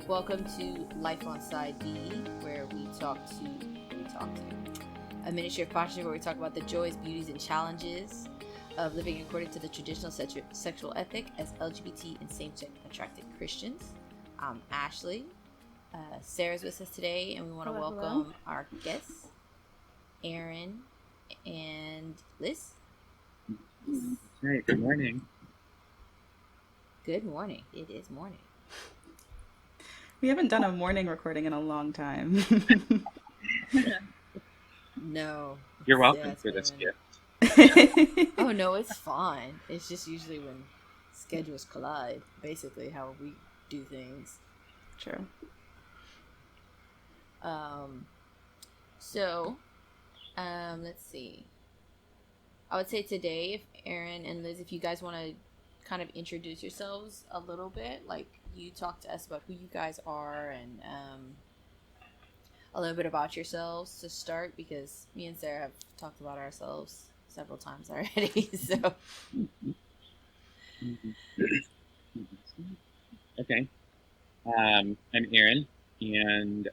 Welcome to Life on Side B, where we talk to a miniature podcast where we talk about the joys, beauties, and challenges of living according to the traditional sexual ethic as LGBT and same-sex attracted Christians. I'm Ashley. Sarah's with us today, and we want to welcome our guests, Aaron and Liz. Hey, good morning. Good morning. It is morning. We haven't done a morning recording in a long time. No. You're welcome for this gift. Oh, no, it's fine. It's just usually when schedules collide, basically how we do things. True. Let's see. I would say today, if Aaron and Liz, if you guys want to kind of introduce yourselves a little bit, like you talk to us about who you guys are and a little bit about yourselves to start, because me and Sarah have talked about ourselves several times already. So Okay. I'm Aaron, and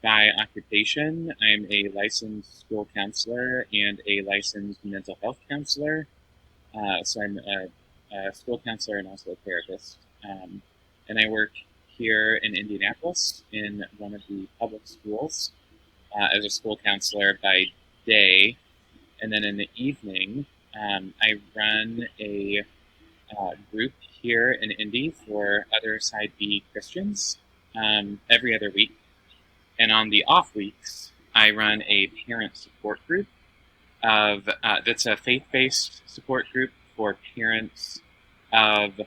by occupation, I'm a licensed school counselor and a licensed mental health counselor. So I'm a school counselor and also a therapist. And I work here in Indianapolis in one of the public schools as a school counselor by day. And then in the evening, I run a group here in Indy for other Side B Christians every other week. And on the off weeks, I run a parent support group that's a faith-based support group for parents of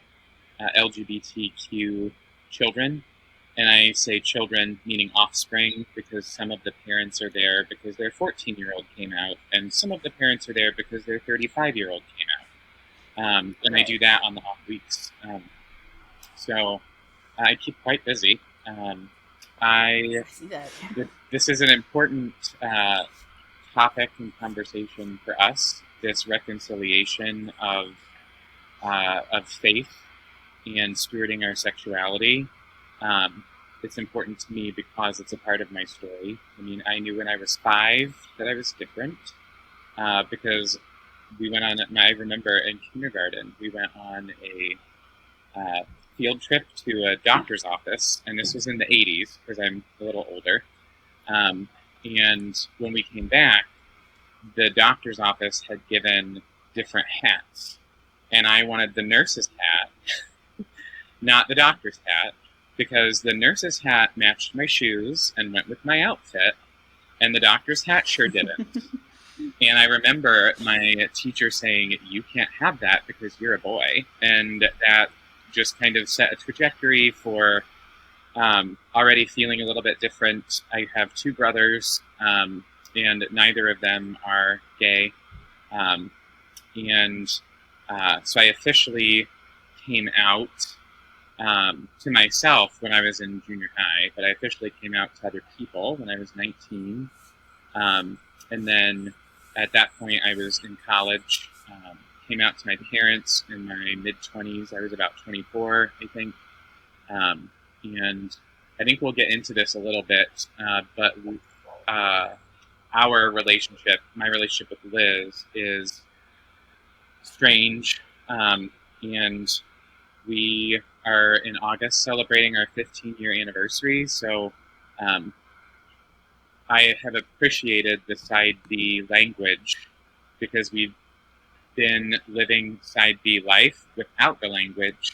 LGBTQ children. And I say children, meaning offspring, because some of the parents are there because their 14-year-old came out, and some of the parents are there because their 35-year-old came out. And I do that on the off weeks. So I keep quite busy. I see that. This is an important topic and conversation for us, this reconciliation of faith and stewarding our sexuality. It's important to me because it's a part of my story. I mean, I knew when I was 5 that I was different because we went on, I remember in kindergarten, we went on a field trip to a doctor's office, and this was in the 80s because I'm a little older. And when we came back, the doctor's office had given different hats, and I wanted the nurse's hat, not the doctor's hat, because the nurse's hat matched my shoes and went with my outfit, and the doctor's hat sure didn't. And I remember my teacher saying, "You can't have that because you're a boy," and that just kind of set a trajectory for already feeling a little bit different. I have 2 brothers, and neither of them are gay. So I officially came out to myself when I was in junior high, but I officially came out to other people when I was 19. And then at that point, I was in college, came out to my parents in my mid-20s. I was about 24, I think. And I think we'll get into this a little bit, but our relationship, my relationship with Liz, is strange. And we are in August celebrating our 15-year anniversary. So I have appreciated the Side B language because we've been living Side B life without the language.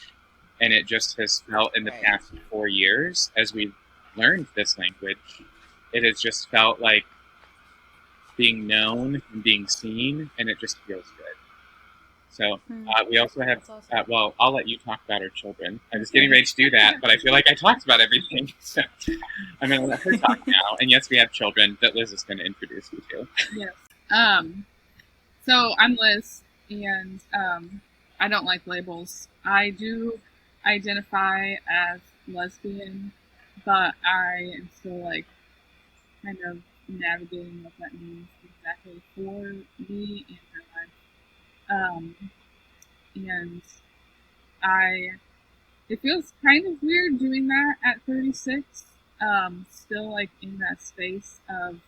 And it just has felt in the past 4 years, as we've learned this language, it has just felt like being known and being seen, and it just feels good. So we also have, well, I'll let you talk about our children. I was getting ready to do that, but I feel like I talked about everything. So I'm going to let her talk now. And yes, we have children that Liz is going to introduce you to. Yes. So I'm Liz, and I don't like labels. I do identify as lesbian, but I am still like kind of navigating what that means exactly for me and my life. And it feels kind of weird doing that at 36. Still like in that space of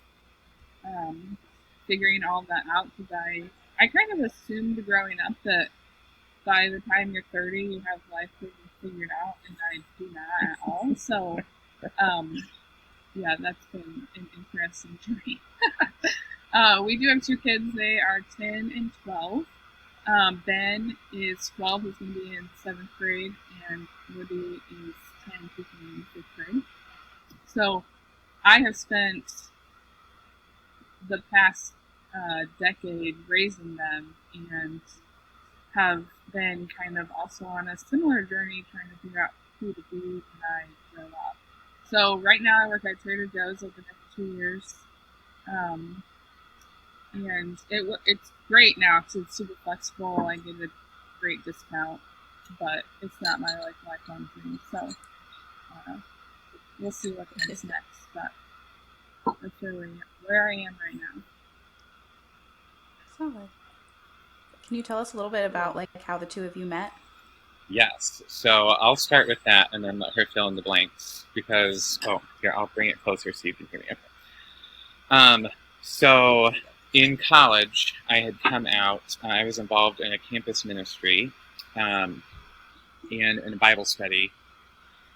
figuring all that out, because I kind of assumed growing up that by the time you're 30, you have life figured out, and I do not at all. So, yeah, that's been an interesting journey. We do have 2 kids. They are 10 and 12. Ben is 12. He's going to be in 7th grade, and Woody is 10. He's going to be in 5th grade. So I have spent the past decade raising them, and have been kind of also on a similar journey trying to figure out who to be when I grow up. So right now I work at Trader Joe's over the next 2 years. And it's great now because it's super flexible. I get a great discount, but it's not my lifelong dream. So we'll see what comes next. But that's really where I am right now. Solid. Can you tell us a little bit about how the 2 of you met? Yes. So I'll start with that and then let her fill in the blanks because, here, I'll bring it closer so you can hear me. So in college, I had come out. I was involved in a campus ministry and in a Bible study.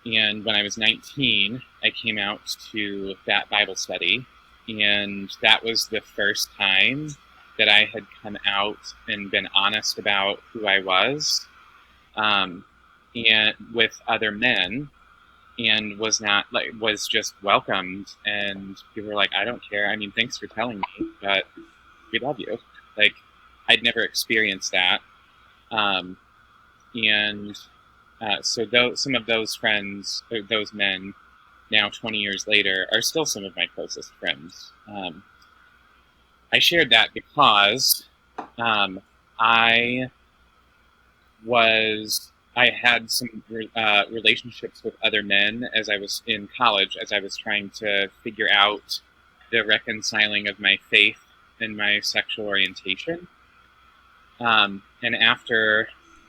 And when I was 19, I came out to that Bible study. And that was the first time that I had come out and been honest about who I was, and with other men, and was just welcomed, and people were like, I don't care. I mean, thanks for telling me, but we love you. I'd never experienced that. So some of those friends, or those men, now 20 years later, are still some of my closest friends. I shared that because I had some relationships with other men as I was in college, as I was trying to figure out the reconciling of my faith and my sexual orientation. And after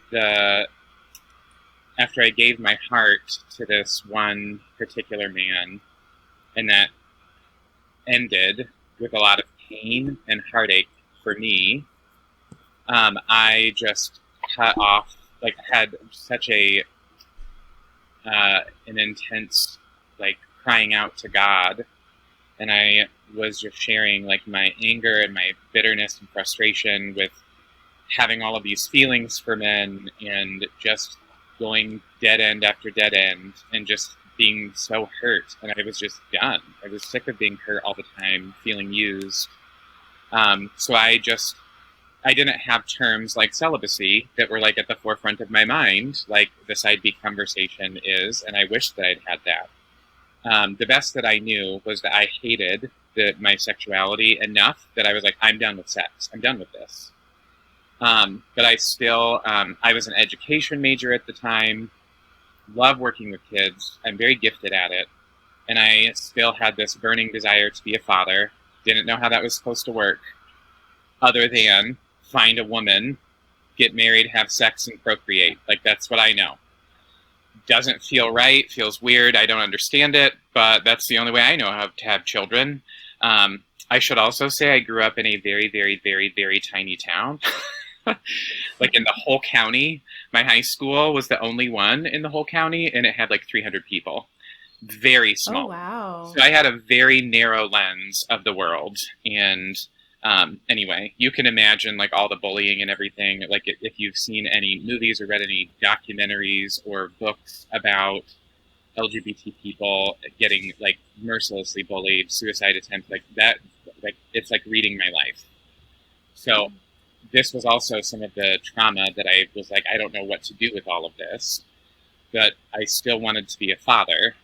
I gave my heart to this one particular man, and that ended with a lot of pain and heartache for me, I just cut off, had such an intense, crying out to God, and I was just sharing, my anger and my bitterness and frustration with having all of these feelings for men, and just going dead end after dead end, and just being so hurt, and I was just done. I was sick of being hurt all the time, feeling used. So I didn't have terms like celibacy that were at the forefront of my mind, like the side B conversation is, and I wish that I'd had that. The best that I knew was that I hated my sexuality enough that I was I'm done with sex. I'm done with this. But I still, I was an education major at the time, love working with kids. I'm very gifted at it. And I still had this burning desire to be a father. Didn't know how that was supposed to work, other than find a woman, get married, have sex, and procreate. That's what I know. Doesn't feel right, feels weird, I don't understand it, but that's the only way I know how to have children. I should also say I grew up in a very, very, very, very tiny town. In the whole county. My high school was the only one in the whole county, and it had 300 people. Very small. Oh, wow. So I had a very narrow lens of the world. And anyway, you can imagine all the bullying and everything. If you've seen any movies or read any documentaries or books about LGBT people getting mercilessly bullied, suicide attempts, that, it's reading my life. So this was also some of the trauma that I was I don't know what to do with all of this, but I still wanted to be a father.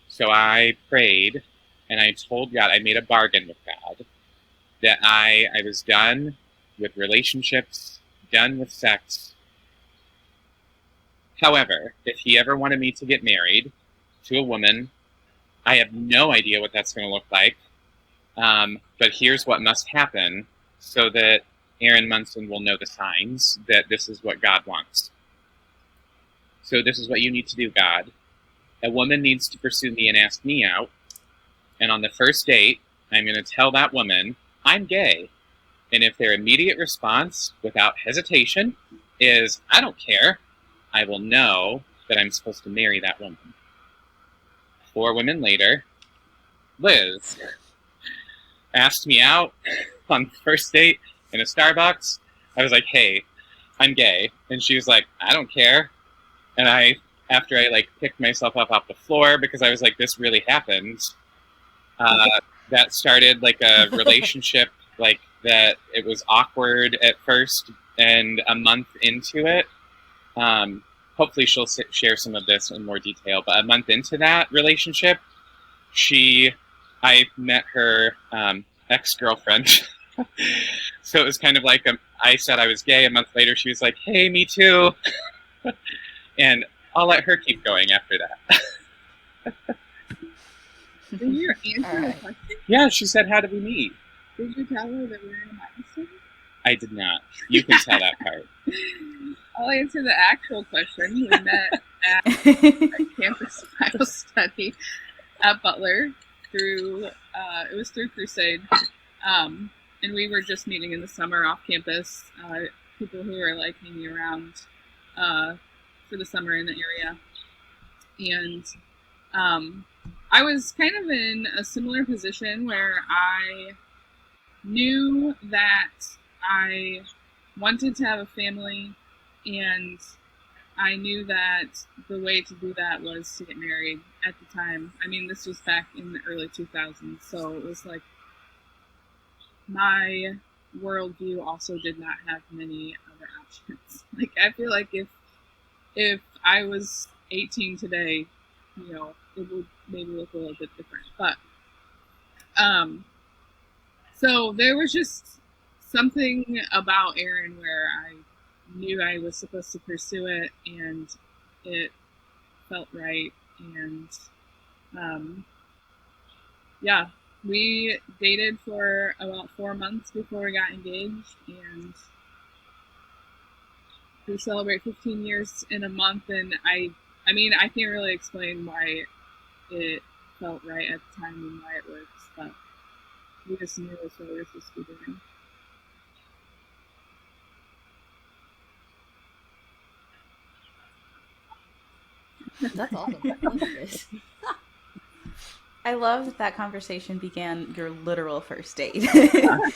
So I prayed, and I told God, I made a bargain with God, that I was done with relationships, done with sex. However, if he ever wanted me to get married to a woman, I have no idea what that's going to look like. But here's what must happen so that Aaron Munson will know the signs that this is what God wants. So this is what you need to do, God. A woman needs to pursue me and ask me out. And on the first date, I'm going to tell that woman, I'm gay. And if their immediate response, without hesitation, is, I don't care, I will know that I'm supposed to marry that woman. 4 women later, Liz asked me out on the first date in a Starbucks. I was like, hey, I'm gay. And she was like, I don't care. And after I like picked myself up off the floor because I was like, this really happened, that started like a relationship like that. It was awkward at first, and a month into it, hopefully she'll share some of this in more detail, but a month into that relationship, I met her ex-girlfriend. So it was kind of like I said I was gay. A month later, she was like, hey, me too. And I'll let her keep going after that. Did you answer the question? Yeah, she said, how did we meet? Did you tell her that we were in a Bible study? I did not. You can tell that part. I'll answer the actual question. We met at a campus Bible study at Butler it was through Crusade. And we were just meeting in the summer off campus, people who were like hanging around for the summer in the area. And I was kind of in a similar position where I knew that I wanted to have a family, and I knew that the way to do that was to get married at the time. I mean, this was back in the early 2000s, so it was like my worldview also did not have many other options. Like, I feel like if I was 18 today, you know, it would maybe look a little bit different. But so there was just something about Aaron where I knew I was supposed to pursue it, and it felt right. And yeah, we dated for about 4 months before we got engaged, and we celebrate 15 years in a month. And I mean, I can't really explain why it felt right at the time and why it works, but we just knew that's what we were supposed to be doing. That's awesome. I love this. I love that conversation began your literal first date. That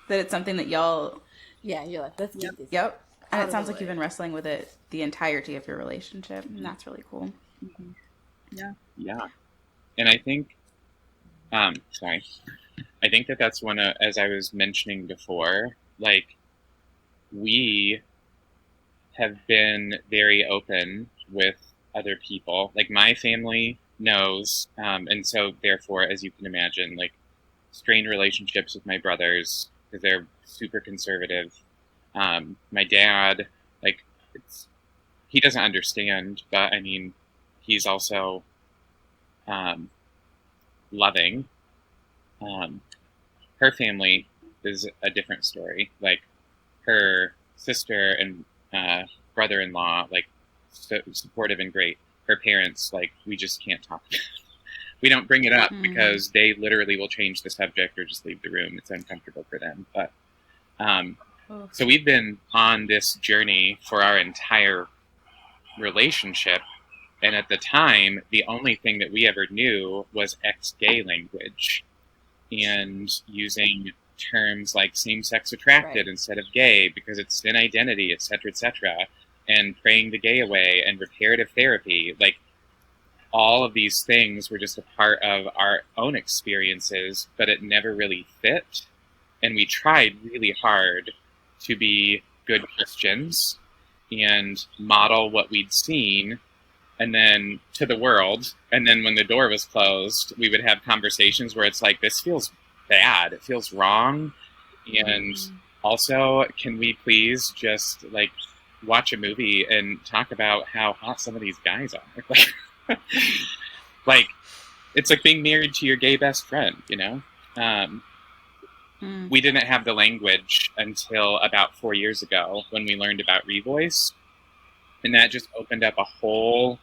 it's something that y'all... Yeah, you're like, let's get this. Yep. And it sounds like you've been wrestling with it the entirety of your relationship. And that's really cool. Mm-hmm. Yeah. Yeah. And I think, I think that's one of, as I was mentioning before, like, we have been very open with other people. Like, my family knows, and so therefore, as you can imagine, like, strained relationships with my brothers because they're super conservative. My dad, like, he doesn't understand, but I mean, he's also loving. Her family is a different story. Like, her sister and brother-in-law, like, supportive and great. Her parents, like, we just can't talk about it. We don't bring it up because they literally will change the subject or just leave the room. It's uncomfortable for them. But so we've been on this journey for our entire relationship. And at the time, the only thing that we ever knew was ex-gay language and using terms like same-sex attracted instead of gay because it's an identity, et cetera, and praying the gay away and reparative therapy. Like, all of these things were just a part of our own experiences, but it never really fit. And we tried really hard to be good Christians and model what we'd seen and then to the world. And then when the door was closed, we would have conversations where it's like, this feels bad. It feels wrong. And also, can we please just, like, watch a movie and talk about how hot some of these guys are? Like, it's like being married to your gay best friend, you know? We didn't have the language until about 4 years ago when we learned about Revoice. And that just opened up a whole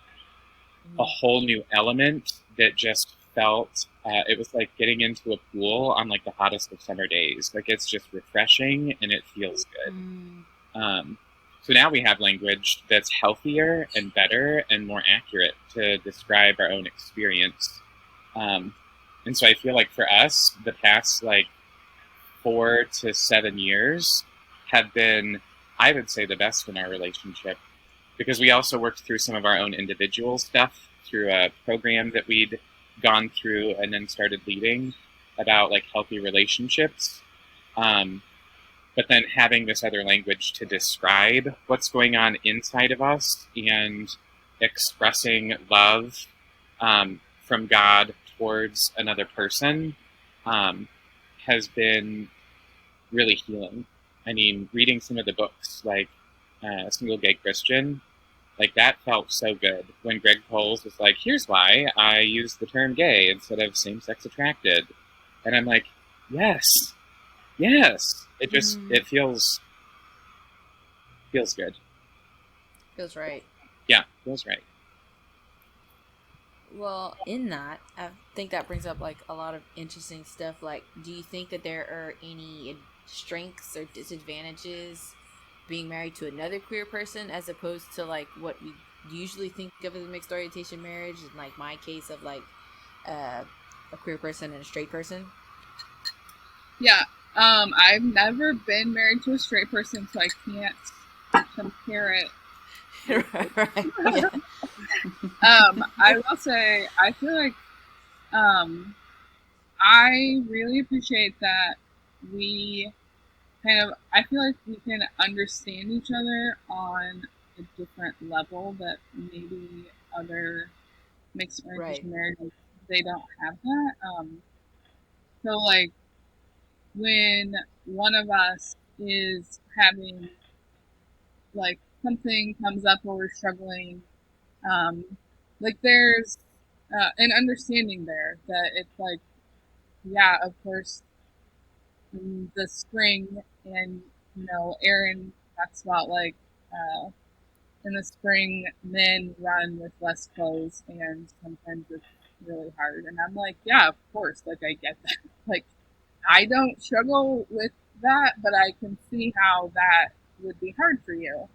new element that just felt, it was like getting into a pool on like the hottest of summer days. Like it's just refreshing and it feels good. So now we have language that's healthier and better and more accurate to describe our own experience. And so I feel like for us, the past like 4 to 7 years have been, I would say, the best in our relationship, because we also worked through some of our own individual stuff through a program that we'd gone through and then started leading about like healthy relationships. But then having this other language to describe what's going on inside of us and expressing love from God towards another person has been really healing. I mean, reading some of the books like Single Gay Christian, like that felt so good when Greg Coles was like, here's why I use the term gay instead of same-sex attracted. And I'm like, yes. It just, it feels good. Feels right. Yeah, feels right. Well, in that, I think that brings up like a lot of interesting stuff. Like, do you think that there are any strengths or disadvantages being married to another queer person as opposed to like what we usually think of as a mixed orientation marriage, in like my case of like a queer person and a straight person? Yeah. I've never been married to a straight person, so I can't compare it. Right. Yeah. I will say, I feel like I really appreciate that we I feel like we can understand each other on a different level that maybe other mixed orientation marriages, they don't have that. So like when one of us is having like something comes up or we're struggling, like there's an understanding there that it's like, yeah, of course, in the spring, and Aaron talks about like in the spring men run with less clothes and sometimes it's really hard, and I'm like, yeah, of course, like I get that. Like I don't struggle with that, but I can see how that would be hard for you.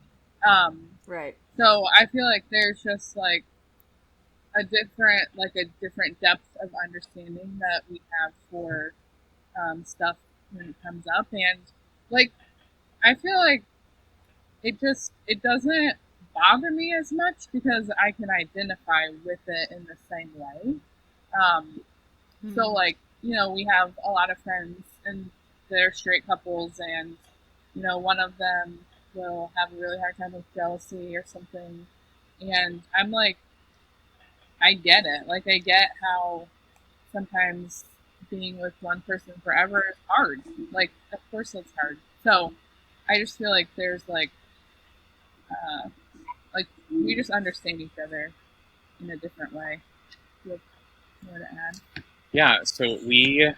Right. So I feel like there's just like a different depth of understanding that we have for stuff when it comes up, and like I feel like it doesn't bother me as much because I can identify with it in the same way. So like we have a lot of friends and they're straight couples, and one of them will have a really hard time with jealousy or something, and I'm like, I get it. Like I get how sometimes being with one person forever is hard. Like of course it's hard. So I just feel like there's like we just understand each other in a different way. Do you have more to add? Yeah, so we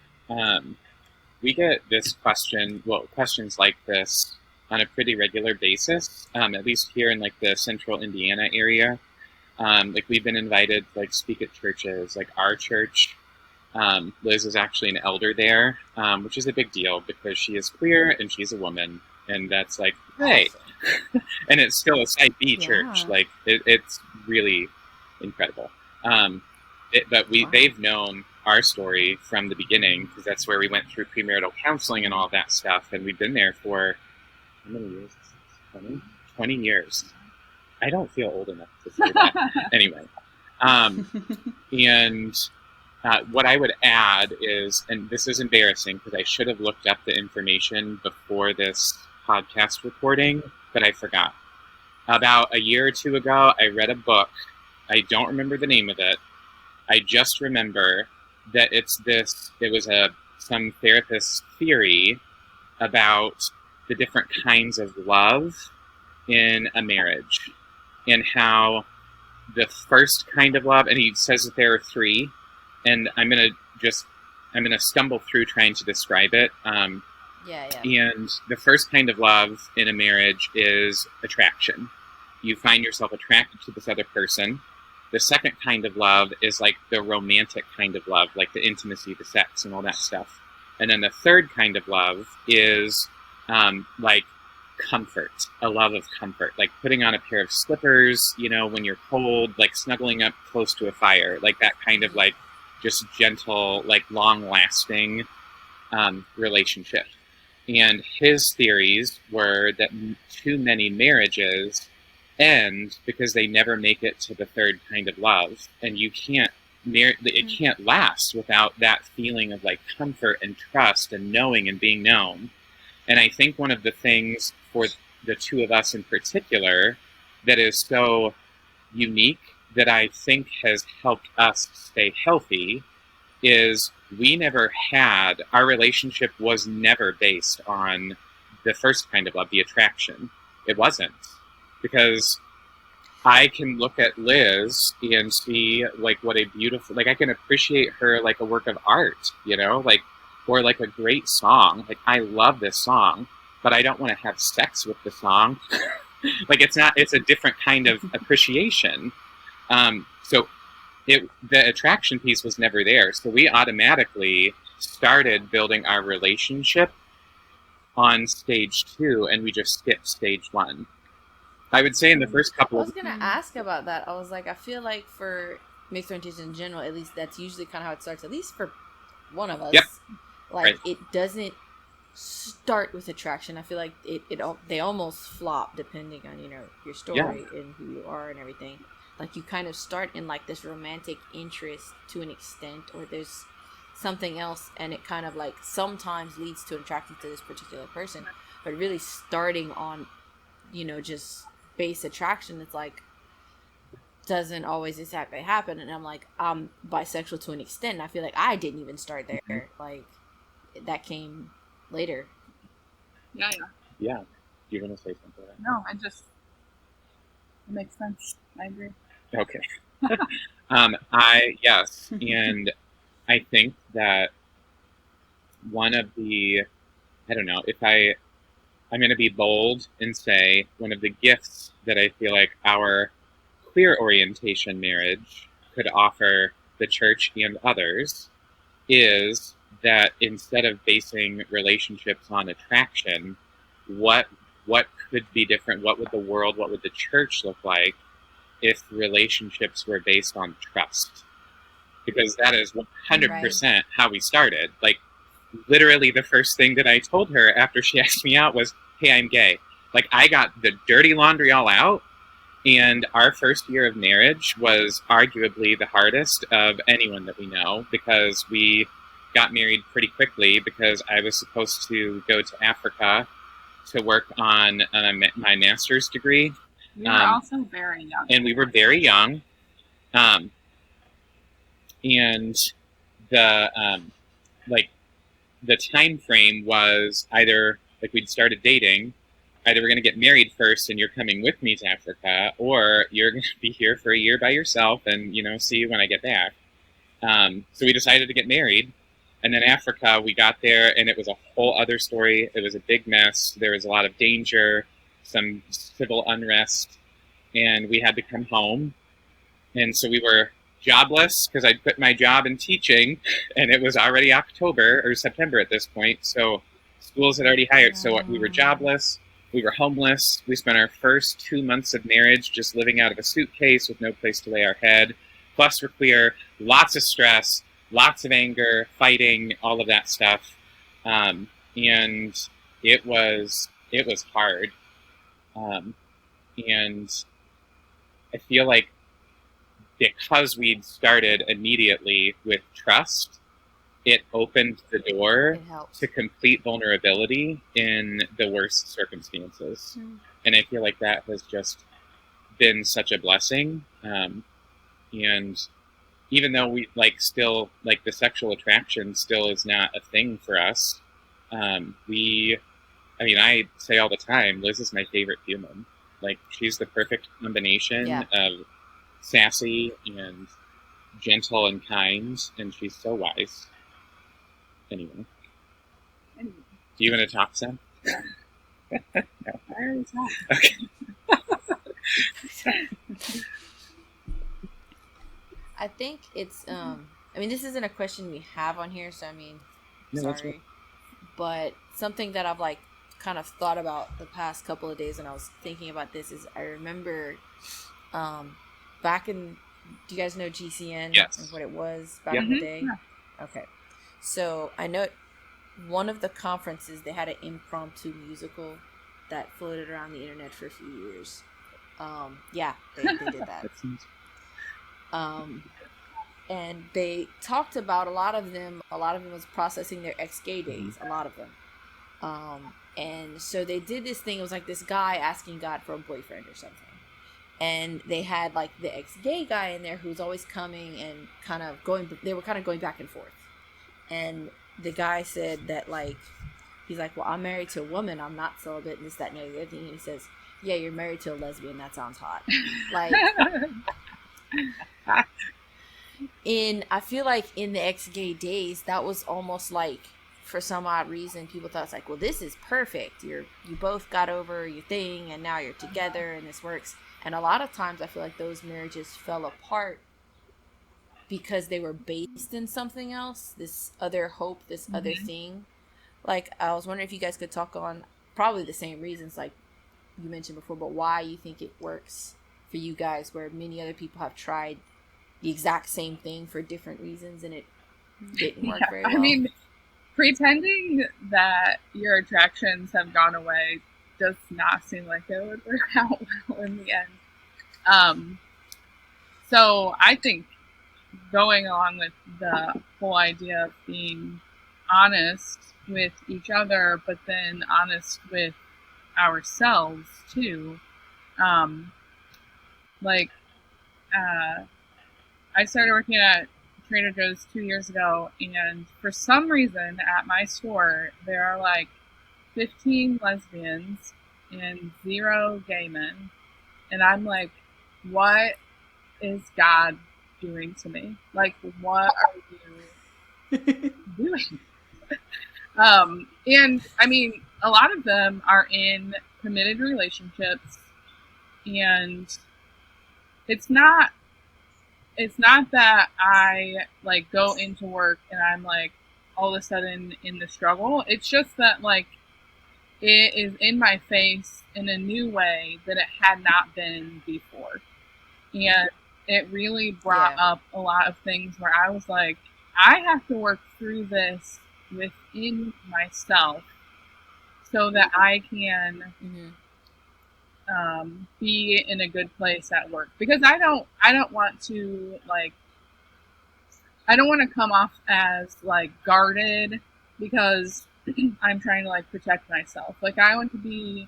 get this questions like this on a pretty regular basis, at least here in like the central Indiana area. Like we've been invited to like speak at churches, like our church. Liz is actually an elder there, which is a big deal because she is queer and she's a woman, and that's like, hey, and it's still a Site B church. Like it's really incredible. They've known our story from the beginning because that's where we went through premarital counseling and all of that stuff, and we've been there for how many years? 20 years. I don't feel old enough to say that. Anyway, and what I would add is, and this is embarrassing because I should have looked up the information before this podcast recording, but I forgot. About a year or two ago, I read a book. I don't remember the name of it. I just remember that it was some therapist's theory about the different kinds of love in a marriage, and how the first kind of love, and he says that there are 3, and I'm gonna stumble through trying to describe it. Yeah. And the first kind of love in a marriage is attraction. you find yourself attracted to this other person. The second kind of love is like the romantic kind of love, like the intimacy, the sex, and all that stuff. And then the third kind of love is like comfort, a love of comfort, like putting on a pair of slippers, you know, when you're cold, like snuggling up close to a fire, like that kind of like just gentle, like long-lasting relationship. And his theories were that too many marriages end because they never make it to the third kind of love, and you can't it can't last without that feeling of like comfort and trust and knowing and being known. And I think one of the things for the two of us in particular that is so unique that I think has helped us stay healthy is we never had, our relationship was never based on the first kind of love, the attraction. It wasn't. Because I can look at Liz and see like what a beautiful, like I can appreciate her like a work of art, you know, like, or like a great song. Like I love this song, but I don't want to have sex with the song. Like it's a different kind of appreciation. So the attraction piece was never there. So we automatically started building our relationship on stage 2, and we just skipped stage 1. I would say in the first couple I was going to ask about that. I was like, I feel like for mixed orientation in general, at least that's usually kind of how it starts, at least for one of us. Yep. Like, right. It doesn't start with attraction. I feel like they almost flop depending on, you know, your story and who you are and everything. Like, you kind of start in, like, this romantic interest to an extent, or there's something else, and it kind of, like, sometimes leads to attraction to this particular person. But really starting on, you know, just base attraction, it's like doesn't always exactly happen. And I'm like, I'm bisexual to an extent, and I feel like I didn't even start there. Mm-hmm. Like that came later. Yeah. You're gonna say something? No, it makes sense. I agree. Okay. And I think that one of the, I don't know, I'm going to be bold and say one of the gifts that I feel like our queer orientation marriage could offer the church and others is that instead of basing relationships on attraction, what could be different? What would the world, what would the church look like if relationships were based on trust? Because that is 100% how we started. Like, literally the first thing that I told her after she asked me out was, hey, I'm gay. Like, I got the dirty laundry all out, and our first year of marriage was arguably the hardest of anyone that we know, because we got married pretty quickly because I was supposed to go to Africa to work on my master's degree. We were also very young. And we were very young. And the time frame was either, like, we'd started dating, either we're going to get married first and you're coming with me to Africa, or you're going to be here for a year by yourself and, you know, see you when I get back. So we decided to get married. And then Africa, we got there, and it was a whole other story. It was a big mess. There was a lot of danger, some civil unrest, and we had to come home. And so we were jobless because I'd quit my job in teaching, and it was already October or September at this point. So schools had already hired. So we were jobless. We were homeless. We spent our first 2 months of marriage just living out of a suitcase with no place to lay our head. Plus, we're queer. Lots of stress, lots of anger, fighting, all of that stuff. And it was hard. And I feel like because we'd started immediately with trust, it opened the door to complete vulnerability in the worst circumstances. And I feel like that has just been such a blessing. And even though we still the sexual attraction still is not a thing for us, I say all the time, Liz is my favorite human. Like, she's the perfect combination of sassy and gentle and kind, and she's so wise. Anyway. Do you want to talk, Sam? No. I already talked. Okay. I think it's I mean, this isn't a question we have on here, so I mean, No, that's right. sorry. But something that I've like kind of thought about the past couple of days when I was thinking about this is I remember back in, do you guys know GCN? Yes. And what it was back Yep. in the day? Okay. So I know one of the conferences, they had an impromptu musical that floated around the internet for a few years. Yeah, they did that. That seems... And they talked about a lot of them was processing their ex-gay days, a lot of them. And so they did this thing, it was like this guy asking God for a boyfriend or something. And they had like the ex-gay guy in there who's always coming and they were kind of going back and forth. And the guy said that like, he's like, well, I'm married to a woman, I'm not celibate, and this, that, and the other thing. And he says, yeah, you're married to a lesbian, that sounds hot. Like, I feel like in the ex-gay days, that was almost like, for some odd reason, people thought it's like, well, this is perfect. You both got over your thing, and now you're together, and this works. And a lot of times, I feel like those marriages fell apart because they were based in something else, this other hope, this other thing. Like, I was wondering if you guys could talk on probably the same reasons, like you mentioned before, but why you think it works for you guys, where many other people have tried the exact same thing for different reasons and it didn't work very well. I mean, pretending that your attractions have gone away does not seem like it would work out well in the end. So I think going along with the whole idea of being honest with each other, but then honest with ourselves too. I started working at Trader Joe's 2 years ago, and for some reason at my store, there are like 15 lesbians and 0 gay men. And I'm like, what is God doing to me? Like, what are you doing? And I mean, a lot of them are in committed relationships, and it's not that I like go into work and I'm like all of a sudden in the struggle. It's just that like it is in my face in a new way that it had not been before. And it really brought up a lot of things where I was like, I have to work through this within myself so that I can be in a good place at work, because I don't want to like, I don't want to come off as like guarded because I'm trying to like protect myself. Like, I want to be,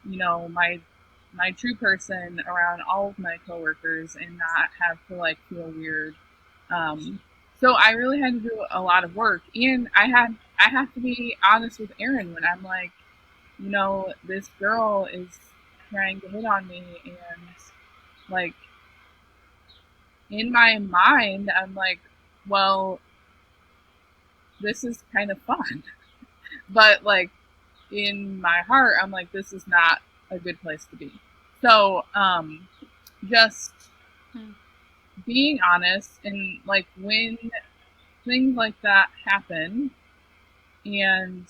you know, my true person around all of my coworkers and not have to like feel weird. So I really had to do a lot of work, and I have to be honest with Aaron when I'm like, you know, this girl is trying to hit on me, and like in my mind I'm like, well, this is kind of fun, but like in my heart I'm like, this is not a good place to be. So just being honest, and like when things like that happen and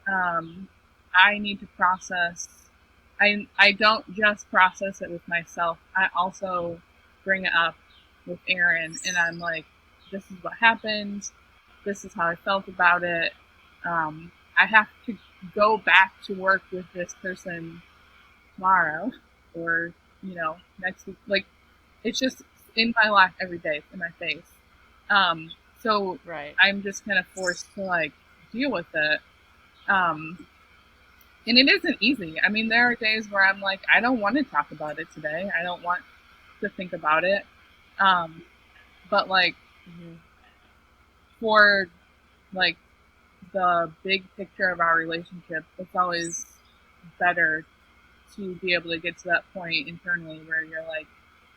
I need to process, I don't just process it with myself, I also bring it up with Aaron, and I'm like, this is what happened, this is how I felt about it. I have to go back to work with this person tomorrow, or, you know, next week. Like, it's just in my life every day, it's in my face. So I'm just kind of forced to like deal with it. And it isn't easy. I mean, there are days where I'm like, I don't want to talk about it today. I don't want to think about it. But like, for like the big picture of our relationship, it's always better to be able to get to that point internally where you're like,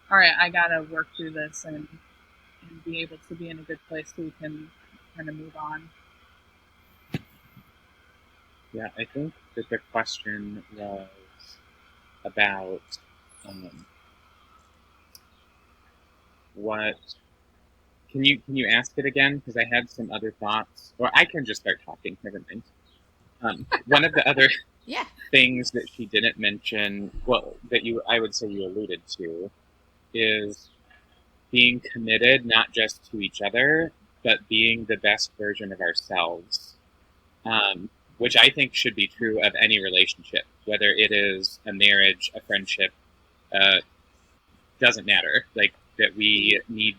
all right, I gotta work through this and be able to be in a good place so we can kind of move on. Yeah, I think that the question was, about what. Can you ask it again? Because I had some other thoughts, or I can just start talking. Never mind. One of the other Yeah. things that she didn't mention, well, that I would say you alluded to, is being committed not just to each other, but being the best version of ourselves, which I think should be true of any relationship, whether it is a marriage, a friendship, doesn't matter. Like, that we need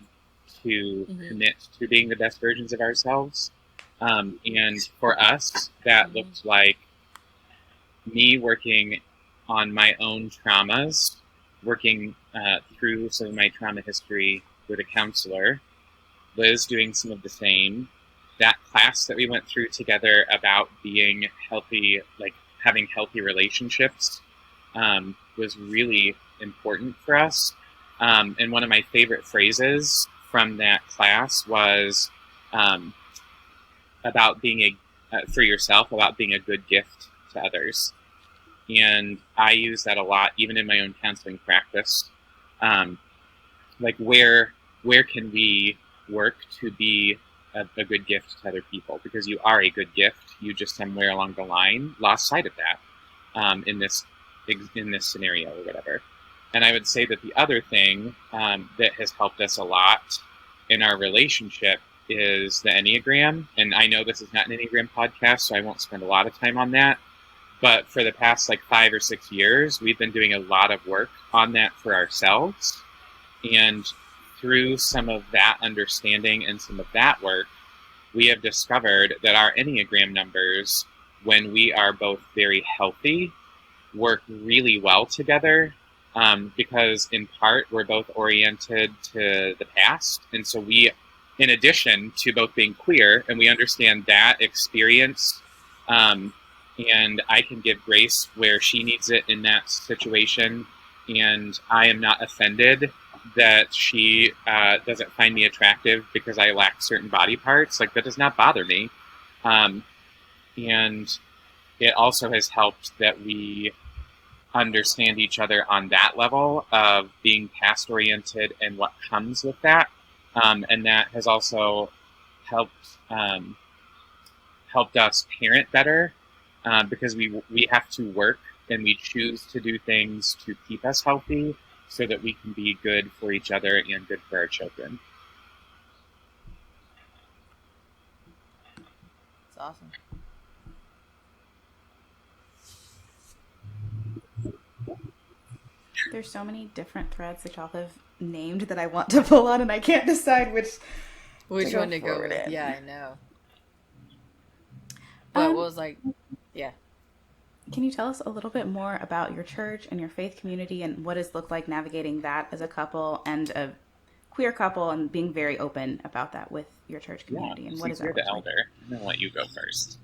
to commit to being the best versions of ourselves. And for us, that looked like me working on my own traumas, working through some of my trauma history with a counselor, Liz doing some of the same. That class that we went through together about being healthy, like having healthy relationships, was really important for us. And one of my favorite phrases from that class was about being for yourself, about being a good gift to others. And I use that a lot, even in my own counseling practice. Like, where can we work to be a good gift to other people? Because you are a good gift. You just somewhere along the line lost sight of that in this scenario or whatever. And I would say that the other thing that has helped us a lot in our relationship is the Enneagram. And I know this is not an Enneagram podcast, so I won't spend a lot of time on that. But for the past 5 or 6 years, we've been doing a lot of work on that for ourselves. And through some of that understanding and some of that work, we have discovered that our Enneagram numbers, when we are both very healthy, work really well together, because in part we're both oriented to the past. And so we, in addition to both being queer, and we understand that experience, and I can give grace where she needs it in that situation, and I am not offended that she doesn't find me attractive because I lack certain body parts. That does not bother me. And it also has helped that we understand each other on that level of being past-oriented and what comes with that. And that has also helped us parent better, because we have to work and we choose to do things to keep us healthy so that we can be good for each other and good for our children. It's awesome. There's so many different threads that y'all have named that I want to pull on, and I can't decide which one to go with. Yeah, I know. But what was yeah. Can you tell us a little bit more about your church and your faith community and what it's looked like navigating that as a couple and a queer couple, and being very open about that with your church community? Yeah, and what is that? You're the elder. I'm going to let you go first.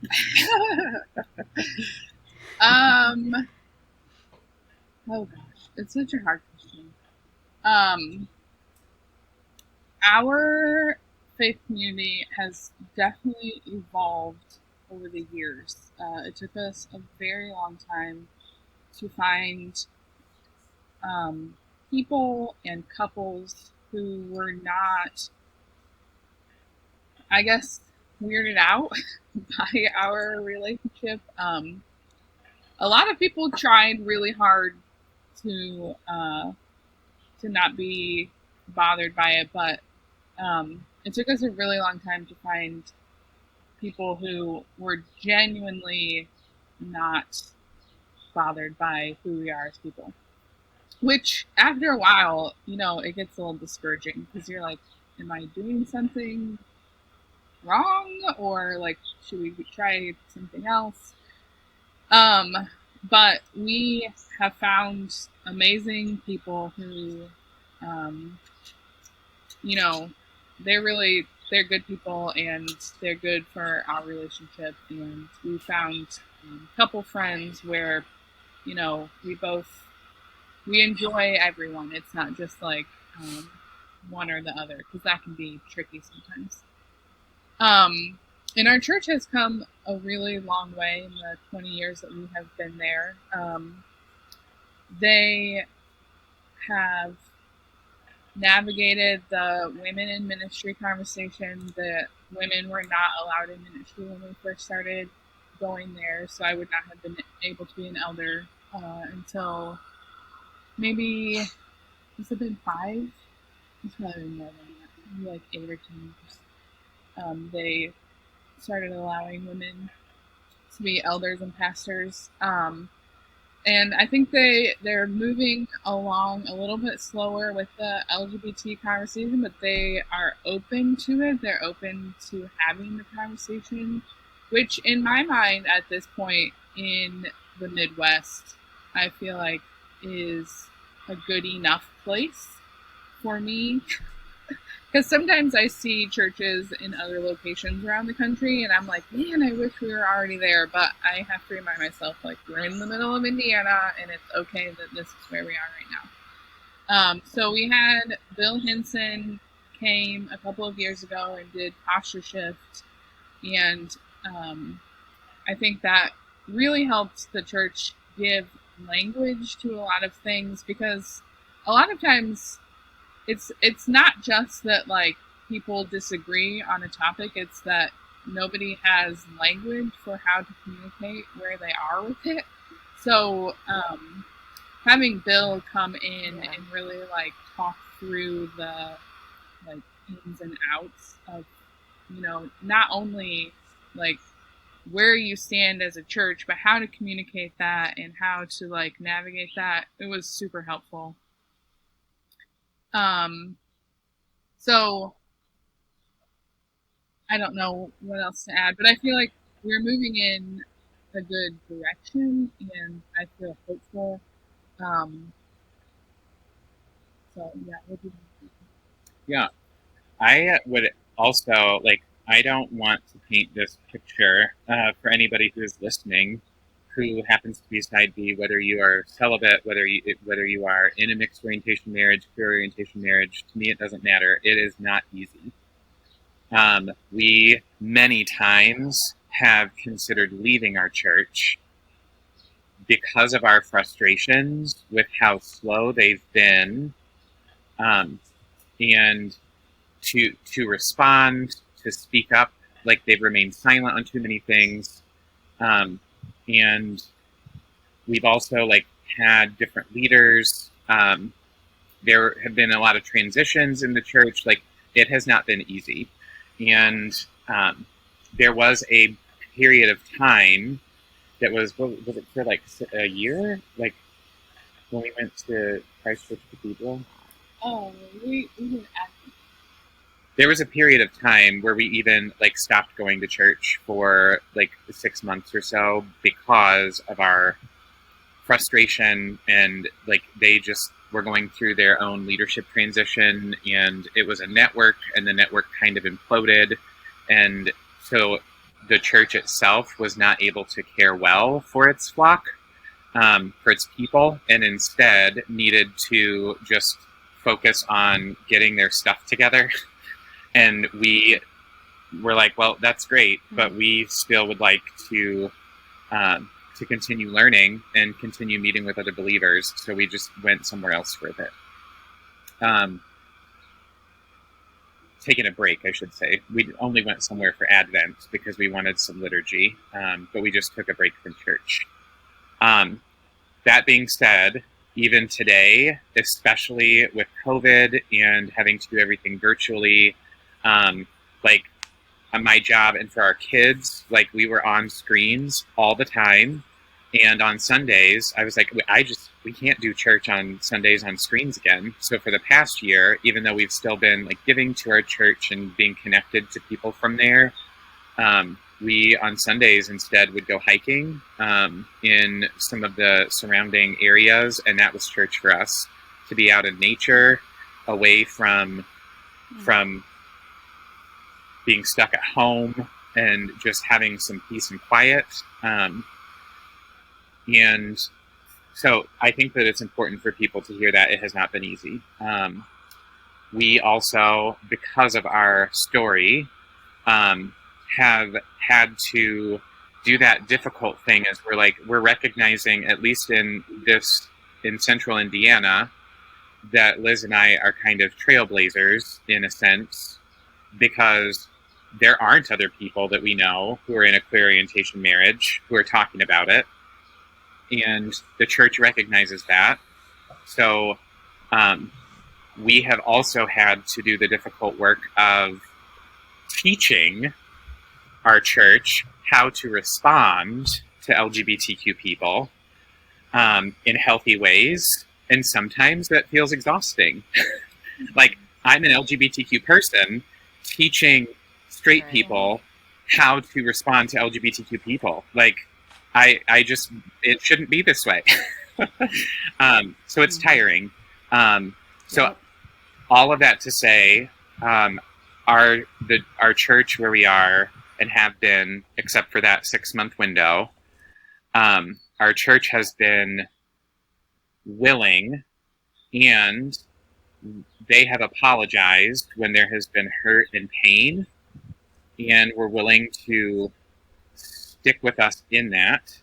Oh gosh, it's such a hard question. Our faith community has definitely evolved over the years. It took us a very long time to find people and couples who were not, I guess, weirded out by our relationship. A lot of people tried really hard to not be bothered by it, but it took us a really long time to find people who were genuinely not bothered by who we are as people. Which, after a while, it gets a little discouraging, because you're like, am I doing something wrong? Or, should we try something else? But we have found amazing people who, they're good people, and they're good for our relationship. And we found a couple friends where, we enjoy everyone. It's not just one or the other, because that can be tricky sometimes. And our church has come a really long way in the 20 years that we have been there. they have navigated the women in ministry conversation. The women were not allowed in ministry when we first started going there, so I would not have been able to be an elder until maybe, has it been 5? It's probably been more than that, maybe like 8 or 10 years. They started allowing women to be elders and pastors. And I think they're moving along a little bit slower with the LGBT conversation, but they are open to it. They're open to having the conversation, which in my mind at this point in the Midwest, I feel like is a good enough place for me. Because sometimes I see churches in other locations around the country, and I'm like, man, I wish we were already there. But I have to remind myself, like, we're in the middle of Indiana, and it's okay that this is where we are right now. So we had Bill Hinson came a couple of years ago and did Posture Shift, and I think that really helped the church give language to a lot of things, because a lot of times it's not just that like people disagree on a topic, it's that nobody has language for how to communicate where they are with it. So having Bill come in and really like talk through the like ins and outs of, you know, not only like where you stand as a church, but how to communicate that and how to like navigate that, it was super helpful. So I don't know what else to add, but I feel like we're moving in a good direction, and I feel hopeful. So yeah, what do you think? Yeah, I would also like. I don't want to paint this picture for anybody who is listening, who happens to be side B, whether you are celibate, whether you are in a mixed orientation marriage, queer orientation marriage. To me, it doesn't matter. It is not easy. We many times have considered leaving our church because of our frustrations with how slow they've been, and to respond, to speak up. Like, they've remained silent on too many things, and we've also like had different leaders. There have been a lot of transitions in the church. Like, it has not been easy, and there was a period of time that was, what was it, for like a year, like when we went to Christchurch Cathedral. Oh, we didn't ask. There was a period of time where we even like stopped going to church for like 6 months or so because of our frustration, and like they just were going through their own leadership transition, and it was a network, and the network kind of imploded, and so the church itself was not able to care well for its flock, for its people, and instead needed to just focus on getting their stuff together. And we were like, well, that's great, but we still would like to continue learning and continue meeting with other believers. So we just went somewhere else for a bit. Taking a break, I should say. We only went somewhere for Advent because we wanted some liturgy, but we just took a break from church. That being said, even today, especially with COVID and having to do everything virtually, like my job and for our kids, like we were on screens all the time. And on Sundays, I was like, we can't do church on Sundays on screens again. So for the past year, even though we've still been like giving to our church and being connected to people from there, we on Sundays instead would go hiking in some of the surrounding areas. And that was church for us, to be out in nature, away from being stuck at home, and just having some peace and quiet. And so I think that it's important for people to hear that it has not been easy. We also, because of our story, have had to do that difficult thing as we're recognizing, at least in this in central Indiana that Liz and I are kind of trailblazers in a sense, because there aren't other people that we know who are in a queer orientation marriage who are talking about it. And the church recognizes that. So we have also had to do the difficult work of teaching our church how to respond to LGBTQ people in healthy ways. And sometimes that feels exhausting. Like, I'm an LGBTQ person teaching straight people how to respond to LGBTQ people. Like, I just, it shouldn't be this way. So it's tiring. So all of that to say, our church where we are and have been, except for that 6-month window, our church has been willing, and they have apologized when there has been hurt and pain, and were willing to stick with us in that.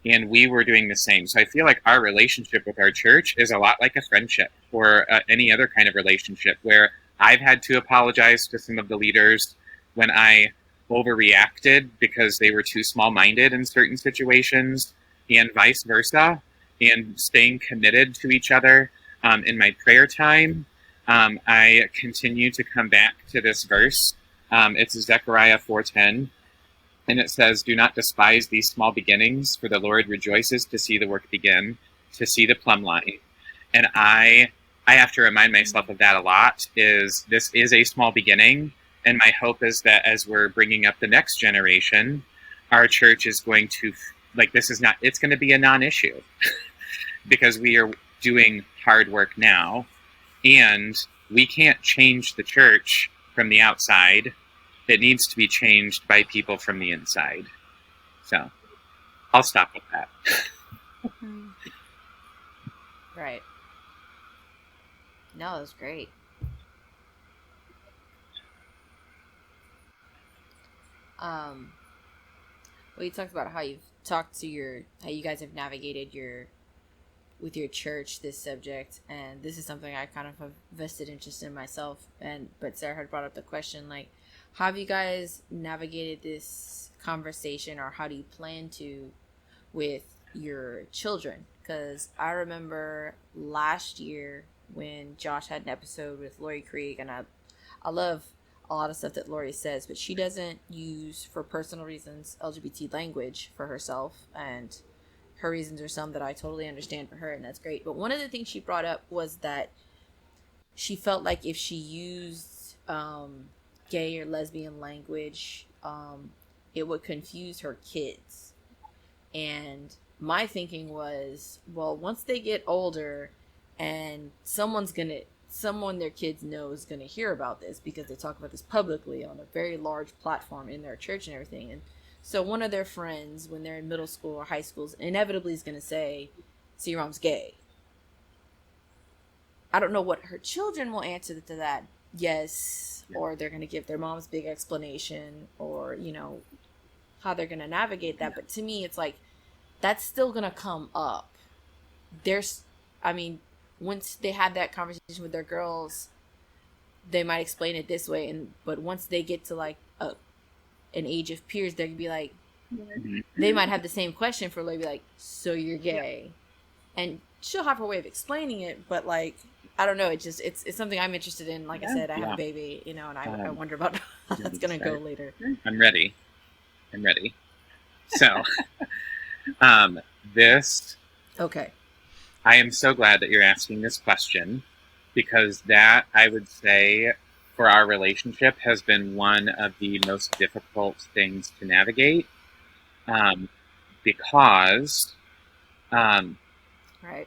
And we were doing the same. So I feel like our relationship with our church is a lot like a friendship or any other kind of relationship, where I've had to apologize to some of the leaders when I overreacted because they were too small-minded in certain situations, and vice versa, and staying committed to each other. In my prayer time, I continue to come back to this verse. It's Zechariah 4:10. And it says, "Do not despise these small beginnings, for the Lord rejoices to see the work begin, to see the plumb line." And I have to remind myself of that a lot. This is a small beginning, and my hope is that as we're bringing up the next generation, our church is going to, it's going to be a non-issue because we are doing hard work now, and we can't change the church from the outside. It needs to be changed by people from the inside. So I'll stop with that. Right. No, it was great. Well, you talked about how you guys have navigated with your church this subject, and this is something I kind of have vested interest in myself. But Sarah had brought up the question, like, how have you guys navigated this conversation, or how do you plan to, with your children? Because I remember last year when Josh had an episode with Lori Krieg, and I love a lot of stuff that Lori says, but she doesn't use, for personal reasons, LGBT language for herself, and her reasons are some that I totally understand for her, and that's great. But one of the things she brought up was that she felt like if she used gay or lesbian language, it would confuse her kids. And my thinking was, well, once they get older and someone their kids know is going to hear about this, because they talk about this publicly on a very large platform in their church and everything. And so one of their friends, when they're in middle school or high school, inevitably is going to say, "So your mom's gay." I don't know what her children will answer to that. Yes, or they're going to give their mom's big explanation, or, how they're going to navigate that. But to me, it's like, that's still going to come up. Once they have that conversation with their girls, they might explain it this way. But once they get to like an age of peers, they're going to be like, they might have the same question for Lily, be like, "So you're gay?" And she'll have her way of explaining it, but like, I don't know. It's something I'm interested in. Like I said, I have a baby, and I wonder about how that's going to go later. I'm ready. So, Okay. I am so glad that you're asking this question, because that, I would say, for our relationship has been one of the most difficult things to navigate, because right.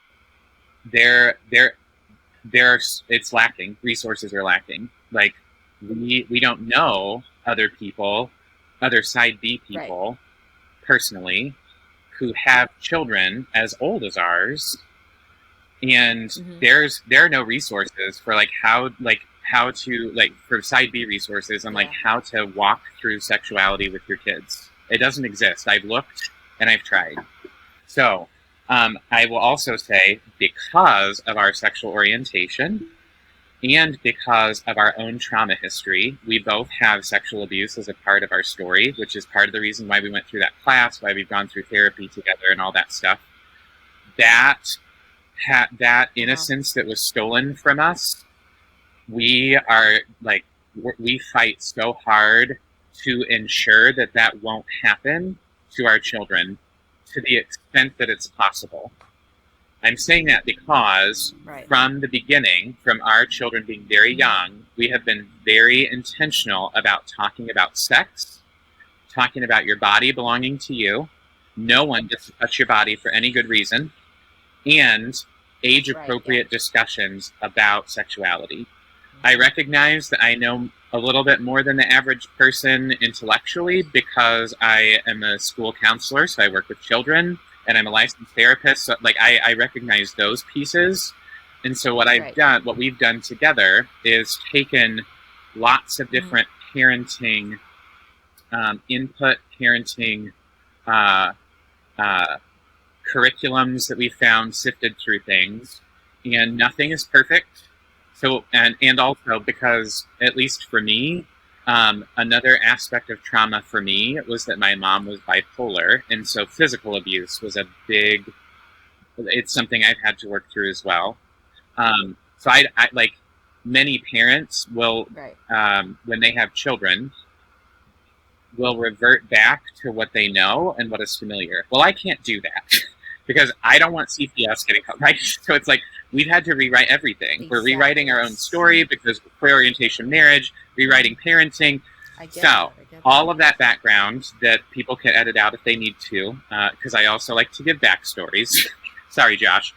It's lacking. Resources are lacking. Like, we don't know other side B people, personally, who have children as old as ours, and there are no resources for how to for side B resources on how to walk through sexuality with your kids. It doesn't exist. I've looked and I've tried. So I will also say, because of our sexual orientation and because of our own trauma history, we both have sexual abuse as a part of our story, which is part of the reason why we went through that class, why we've gone through therapy together and all that stuff. That innocence that was stolen from us, we fight so hard to ensure that won't happen to our children to the extent that it's possible. I'm saying that because from the beginning, from our children being very young, we have been very intentional about talking about sex, talking about your body belonging to you. No one gets to touch your body for any good reason, and age-appropriate discussions about sexuality. I recognize that I know a little bit more than the average person intellectually because I am a school counselor, so I work with children. And I'm a licensed therapist, so I recognize those pieces. And so what we've done together is taken lots of different parenting input, parenting curriculums that we found sifted through things, and nothing is perfect. So and also because, at least for me, another aspect of trauma for me was that my mom was bipolar, and so physical abuse was it's something I've had to work through as well. So I like many parents will, when they have children, will revert back to what they know and what is familiar. Well, I can't do that because I don't want CPS getting caught, right? So it's like, we've had to rewrite everything. We're rewriting our own story because queer orientation marriage, rewriting parenting. All of that background that people can edit out if they need to, because I also like to give backstories. Sorry, Josh.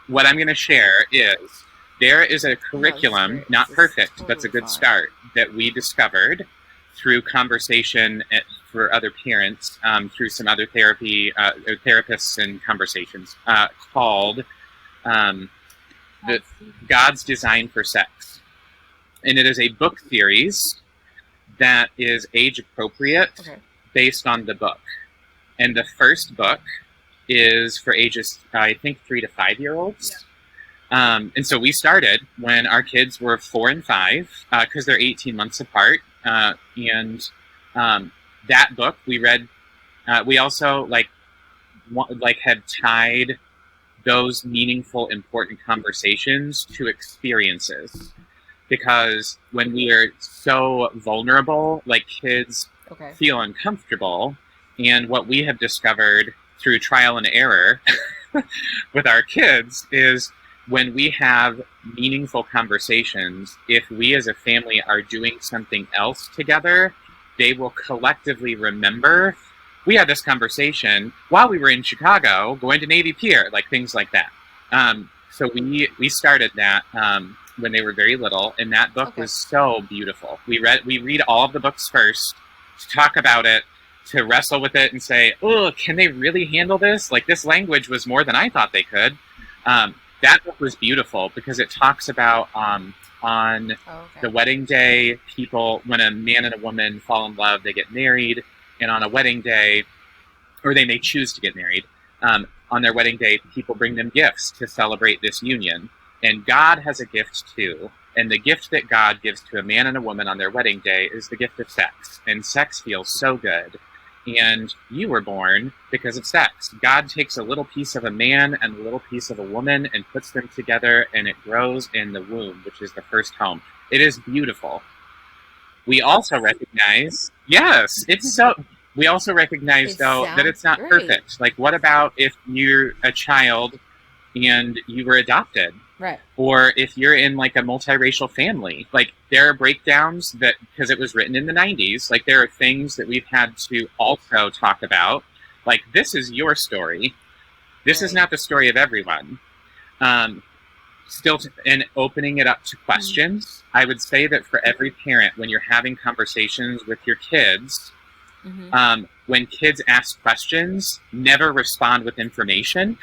What I'm going to share is there is a curriculum, not perfect, but it's a good start, that we discovered through conversation for other parents, through some other therapists and conversations, called God's Design for Sex. And it is a book series that is age appropriate based on the book. And the first book is for ages, I think, 3 to 5 year olds. And so we started when our kids were 4 and 5, because they're 18 months apart. And that book we read, we also had tied those meaningful, important conversations to experiences. Because when we are so vulnerable, kids feel uncomfortable. And what we have discovered through trial and error with our kids is when we have meaningful conversations, if we as a family are doing something else together, they will collectively remember, we had this conversation while we were in Chicago going to Navy Pier, things like that. So we started that when they were very little, and that book was so beautiful. We read all of the books first to talk about it, to wrestle with it and say, oh, can they really handle this? This language was more than I thought they could. That book was beautiful because it talks about on the wedding day, when a man and a woman fall in love, they get married. And on a wedding day, or they may choose to get married, on their wedding day, people bring them gifts to celebrate this union. And God has a gift too. And the gift that God gives to a man and a woman on their wedding day is the gift of sex. And sex feels so good. And you were born because of sex. God takes a little piece of a man and a little piece of a woman and puts them together, and it grows in the womb, which is the first home. It is beautiful. We also recognize, we also recognize, though, that it's not perfect. What about if you're a child and you were adopted? Right. Or if you're in a multiracial family, there are breakdowns that, because it was written in the 90s, there are things that we've had to also talk about. This is your story. This is not the story of everyone. And opening it up to questions. I would say that for every parent, when you're having conversations with your kids, when kids ask questions, never respond with information.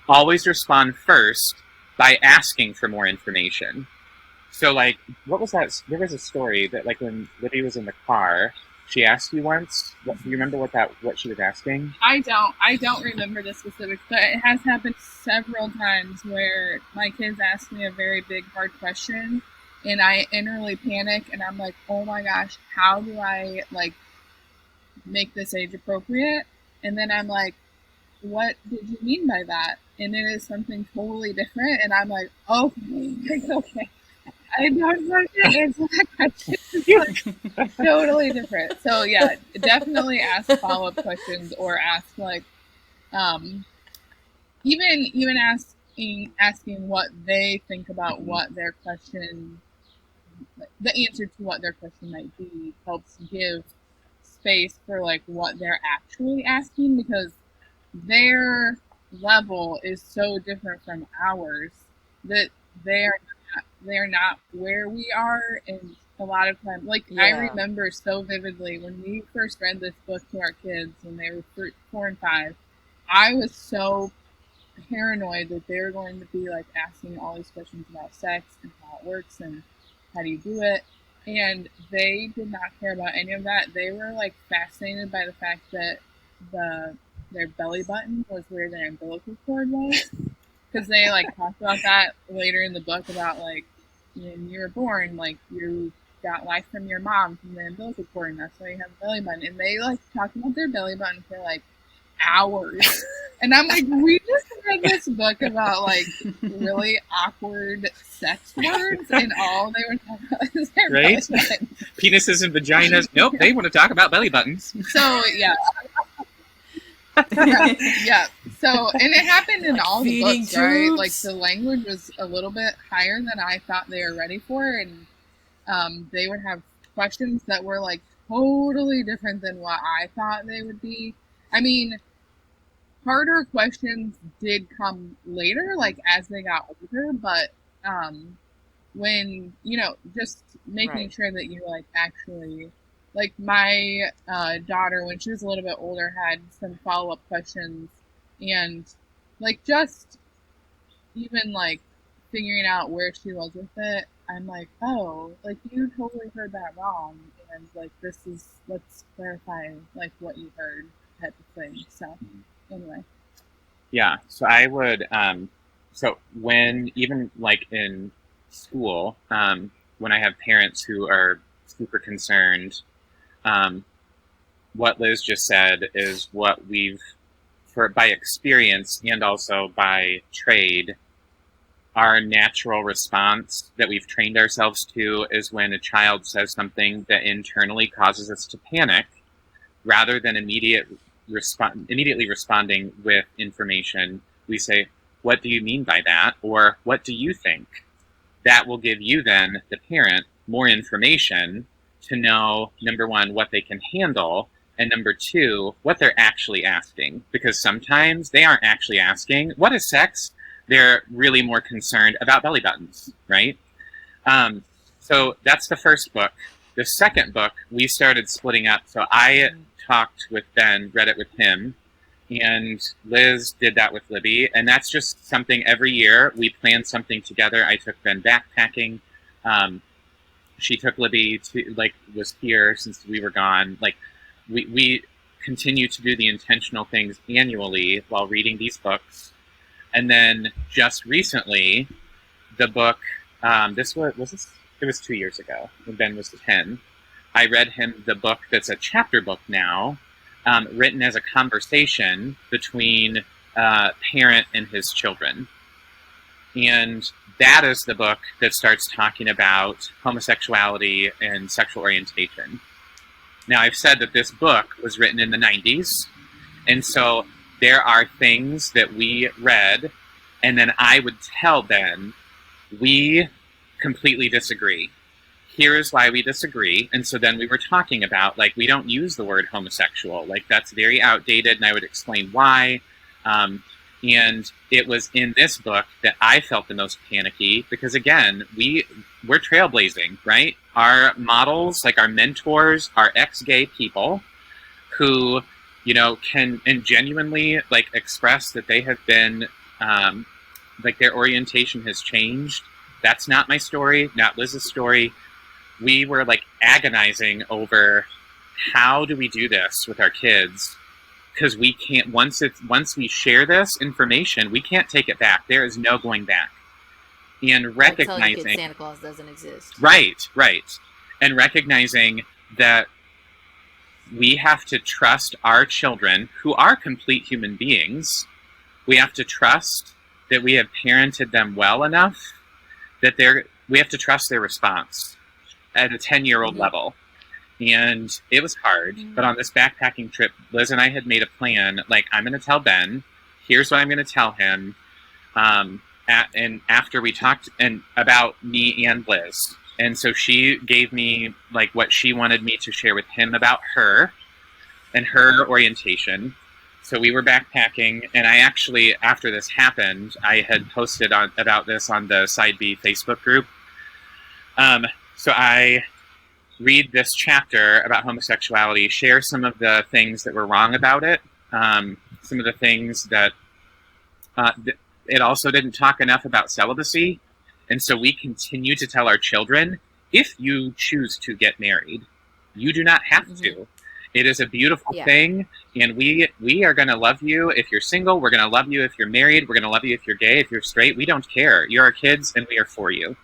Always respond first by asking for more information. So, what was that? There was a story that, when Libby was in the car, she asked you once. Do you remember what she was asking? I don't remember the specifics, but it has happened several times where my kids ask me a very big, hard question, and I innerly panic, and I'm like, oh my gosh, how do I like make this age appropriate? And then I'm like, what did you mean by that? And it is something totally different, and I'm like, okay. I don't know to answer that question. It's like totally different. So yeah, definitely ask follow-up questions, or ask like even asking what they think about what their question, the answer to what their question might be, helps give space for like what they're actually asking, because their level is so different from ours that they're not where we are. And a lot of times, like, I remember so vividly when we first read this book to our kids when they were 4 and 5, I was so paranoid that they were going to be like asking all these questions about sex and how it works and how do you do it, and they did not care about any of that. They were like fascinated by the fact that their belly button was where their umbilical cord was, because they like talked about that later in the book, about like when you were born, like you got life from your mom from the umbilical cord, and that's why you have a belly button. And they like talked about their belly button for like hours. And I'm like, we just read this book about like really awkward sex words, and all they were talking about is their belly button. Penises and vaginas. Nope, they want to talk about belly buttons. So yeah. Yeah. So, and it happened in all the books, right? Like the language was a little bit higher than I thought they were ready for, and they would have questions that were like totally different than what I thought they would be. I mean, harder questions did come later, like as they got older, but when, you know, just making sure that you like actually, like my daughter, when she was a little bit older, had some follow-up questions, and like just even like figuring out where she was with it, I'm like, oh, like you totally heard that wrong, and like let's clarify like what you heard, type of thing. So anyway. Yeah, so I would, so when, even like in school, when I have parents who are super concerned, what Liz just said is what we've, by experience and also by trade, our natural response that we've trained ourselves to is when a child says something that internally causes us to panic, rather than immediately responding with information, we say, what do you mean by that? Or what do you think? That will give you then, the parent, more information to know, number one, what they can handle, and number two, what they're actually asking. Because sometimes they aren't actually asking, what is sex? They're really more concerned about belly buttons, right? So that's the first book. The second book, we started splitting up. So I talked with Ben, read it with him, and Liz did that with Libby. And that's just something every year we plan something together. I took Ben backpacking. She took Libby to, like, was here since we were gone. Like, we continue to do the intentional things annually while reading these books. And then just recently, the book, it was 2 years ago when Ben was 10. I read him the book that's a chapter book now, written as a conversation between a parent and his children. And that is the book that starts talking about homosexuality and sexual orientation. Now, I've said that this book was written in the 90s, and so there are things that we read, and then I would tell Ben, we completely disagree. Here's why we disagree. And so then we were talking about, like, we don't use the word homosexual. Like, that's very outdated, and I would explain why. And it was in this book that I felt the most panicky, because, again, we're trailblazing, right? Our models, like our mentors, are ex-gay people who, you know, can and genuinely, like, express that they have been, like, their orientation has changed. That's not my story, not Liz's story. We were, like, agonizing over how do we do this with our kids? Because we can't, once we share this information, we can't take it back. There is no going back. And recognizing, like, tell your kids Santa Claus doesn't exist. Right. And recognizing that we have to trust our children, who are complete human beings. We have to trust that we have parented them well enough that we have to trust their response at a 10-year-old level. And it was hard, but on this backpacking trip, Liz and I had made a plan, like, I'm going to tell Ben, here's what I'm going to tell him, and after we talked about me and Liz. And so she gave me, like, what she wanted me to share with him about her and her orientation. So we were backpacking, and I actually, after this happened, I had posted about this on the Side B Facebook group. So I read this chapter about homosexuality, share some of the things that were wrong about it, some of the things that it also didn't talk enough about celibacy. And so we continue to tell our children, if you choose to get married, you do not have to. It is a beautiful thing, and we are going to love you if you're single. We're going to love you if you're married. We're going to love you if you're gay, if you're straight. We don't care. You're our kids, and we are for you.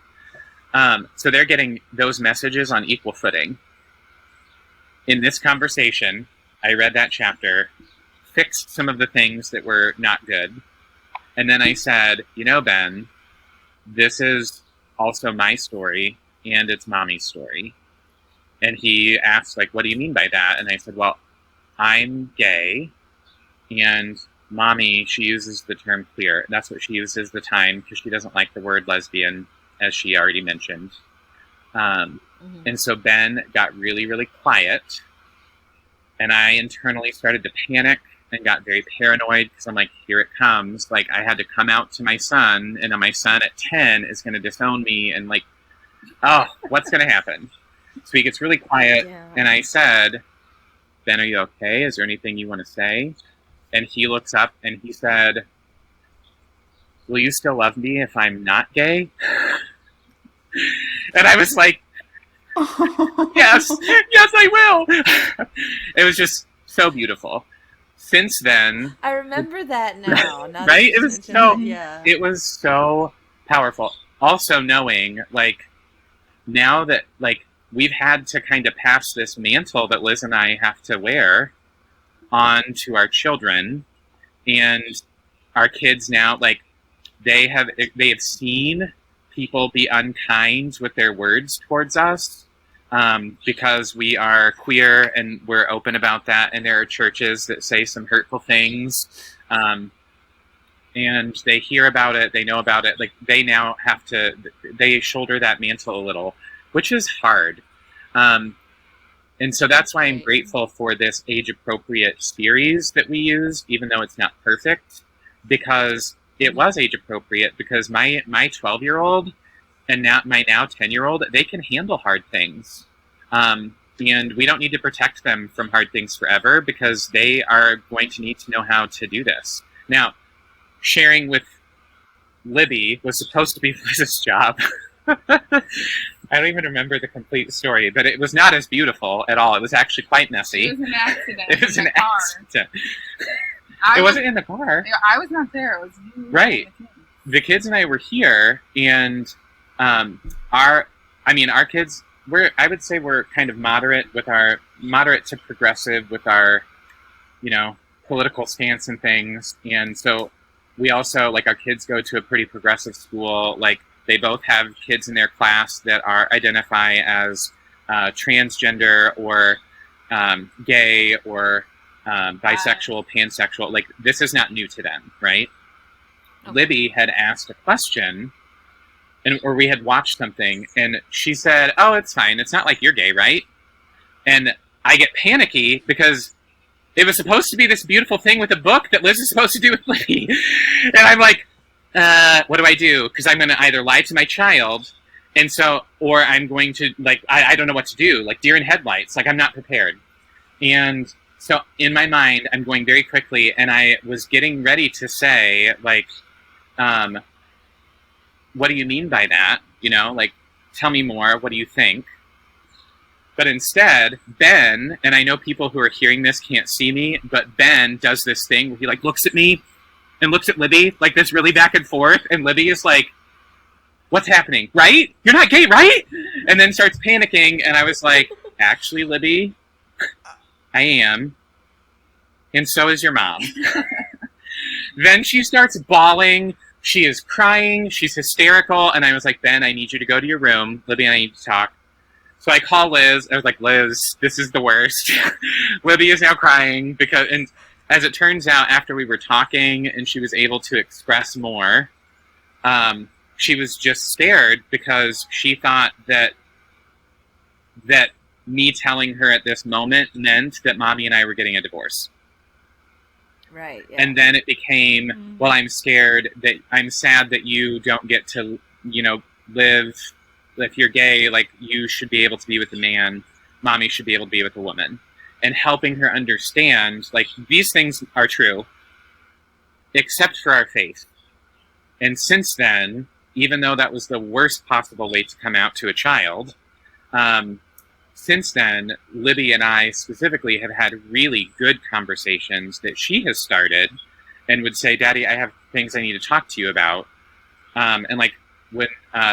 So they're getting those messages on equal footing. In this conversation, I read that chapter, fixed some of the things that were not good, and then I said, you know, Ben, this is also my story, and it's Mommy's story. And he asked, like, what do you mean by that? And I said, well, I'm gay, and Mommy, she uses the term queer. That's what she uses the time, because she doesn't like the word lesbian, as she already mentioned. And so Ben got really, really quiet, and I internally started to panic and got very paranoid, because I'm like, here it comes. Like, I had to come out to my son, and then my son at 10 is going to disown me, and, like, oh, what's going to happen? So he gets really quiet, and I said, Ben, are you okay? Is there anything you want to say? And he looks up, and he said, will you still love me if I'm not gay? And I was like, yes, I will. It was just so beautiful. Since then, I remember that now. Right? It was so powerful. Also knowing, like, now that, like, we've had to kind of pass this mantle that Liz and I have to wear on to our children, and our kids now, like, they have seen people be unkind with their words towards us, because we are queer and we're open about that, and there are churches that say some hurtful things, and they hear about it, they know about it, like, they now have to, they shoulder that mantle a little, which is hard. And so that's why I'm grateful for this age-appropriate series that we use, even though it's not perfect, because it was age-appropriate, because my 12-year-old and my now 10-year-old, they can handle hard things. And we don't need to protect them from hard things forever, because they are going to need to know how to do this. Now, sharing with Libby was supposed to be Liz's job. I don't even remember the complete story, but it was not as beautiful at all. It was actually quite messy. It was an accident. It was an accident. It wasn't in the car. I was not there. It was you. Right. The kids and I were here, and our kids, I would say we're kind of moderate to progressive with our, political stance and things. And so we also, like, our kids go to a pretty progressive school. Like, they both have kids in their class that identify as transgender or gay or bisexual, pansexual. Like, this is not new to them, right? Okay. Libby had asked a question, or we had watched something, and she said, oh, it's fine. It's not like you're gay, right? And I get panicky, because it was supposed to be this beautiful thing with a book that Liz is supposed to do with Libby. And I'm like, what do I do? Because I'm going to either lie to my child, or I'm going to, like, I don't know what to do, like deer in headlights, like I'm not prepared. And so in my mind, I'm going very quickly, and I was getting ready to say, like, what do you mean by that? Like, tell me more. What do you think? But instead, Ben, and I know people who are hearing this can't see me, but Ben does this thing where he like looks at me and looks at Libby like this really back and forth, and Libby is like, what's happening, right? You're not gay, right? And then starts panicking, and I was like, actually, Libby, I am. And so is your mom. Then she starts bawling. She is crying. She's hysterical. And I was like, Ben, I need you to go to your room. Libby and I need to talk. So I call Liz. I was like, Liz, this is the worst. Libby is now crying because, and as it turns out, after we were talking and she was able to express more, she was just scared because she thought that me telling her at this moment meant that Mommy and I were getting a divorce. Right. Yeah. And then it became, well, I'm sad that you don't get to, live, if you're gay, like, you should be able to be with a man. Mommy should be able to be with a woman. And helping her understand, like, these things are true, except for our faith. And since then, even though that was the worst possible way to come out to a child, since then, Libby and I specifically have had really good conversations that she has started and would say, Daddy, I have things I need to talk to you about. And like when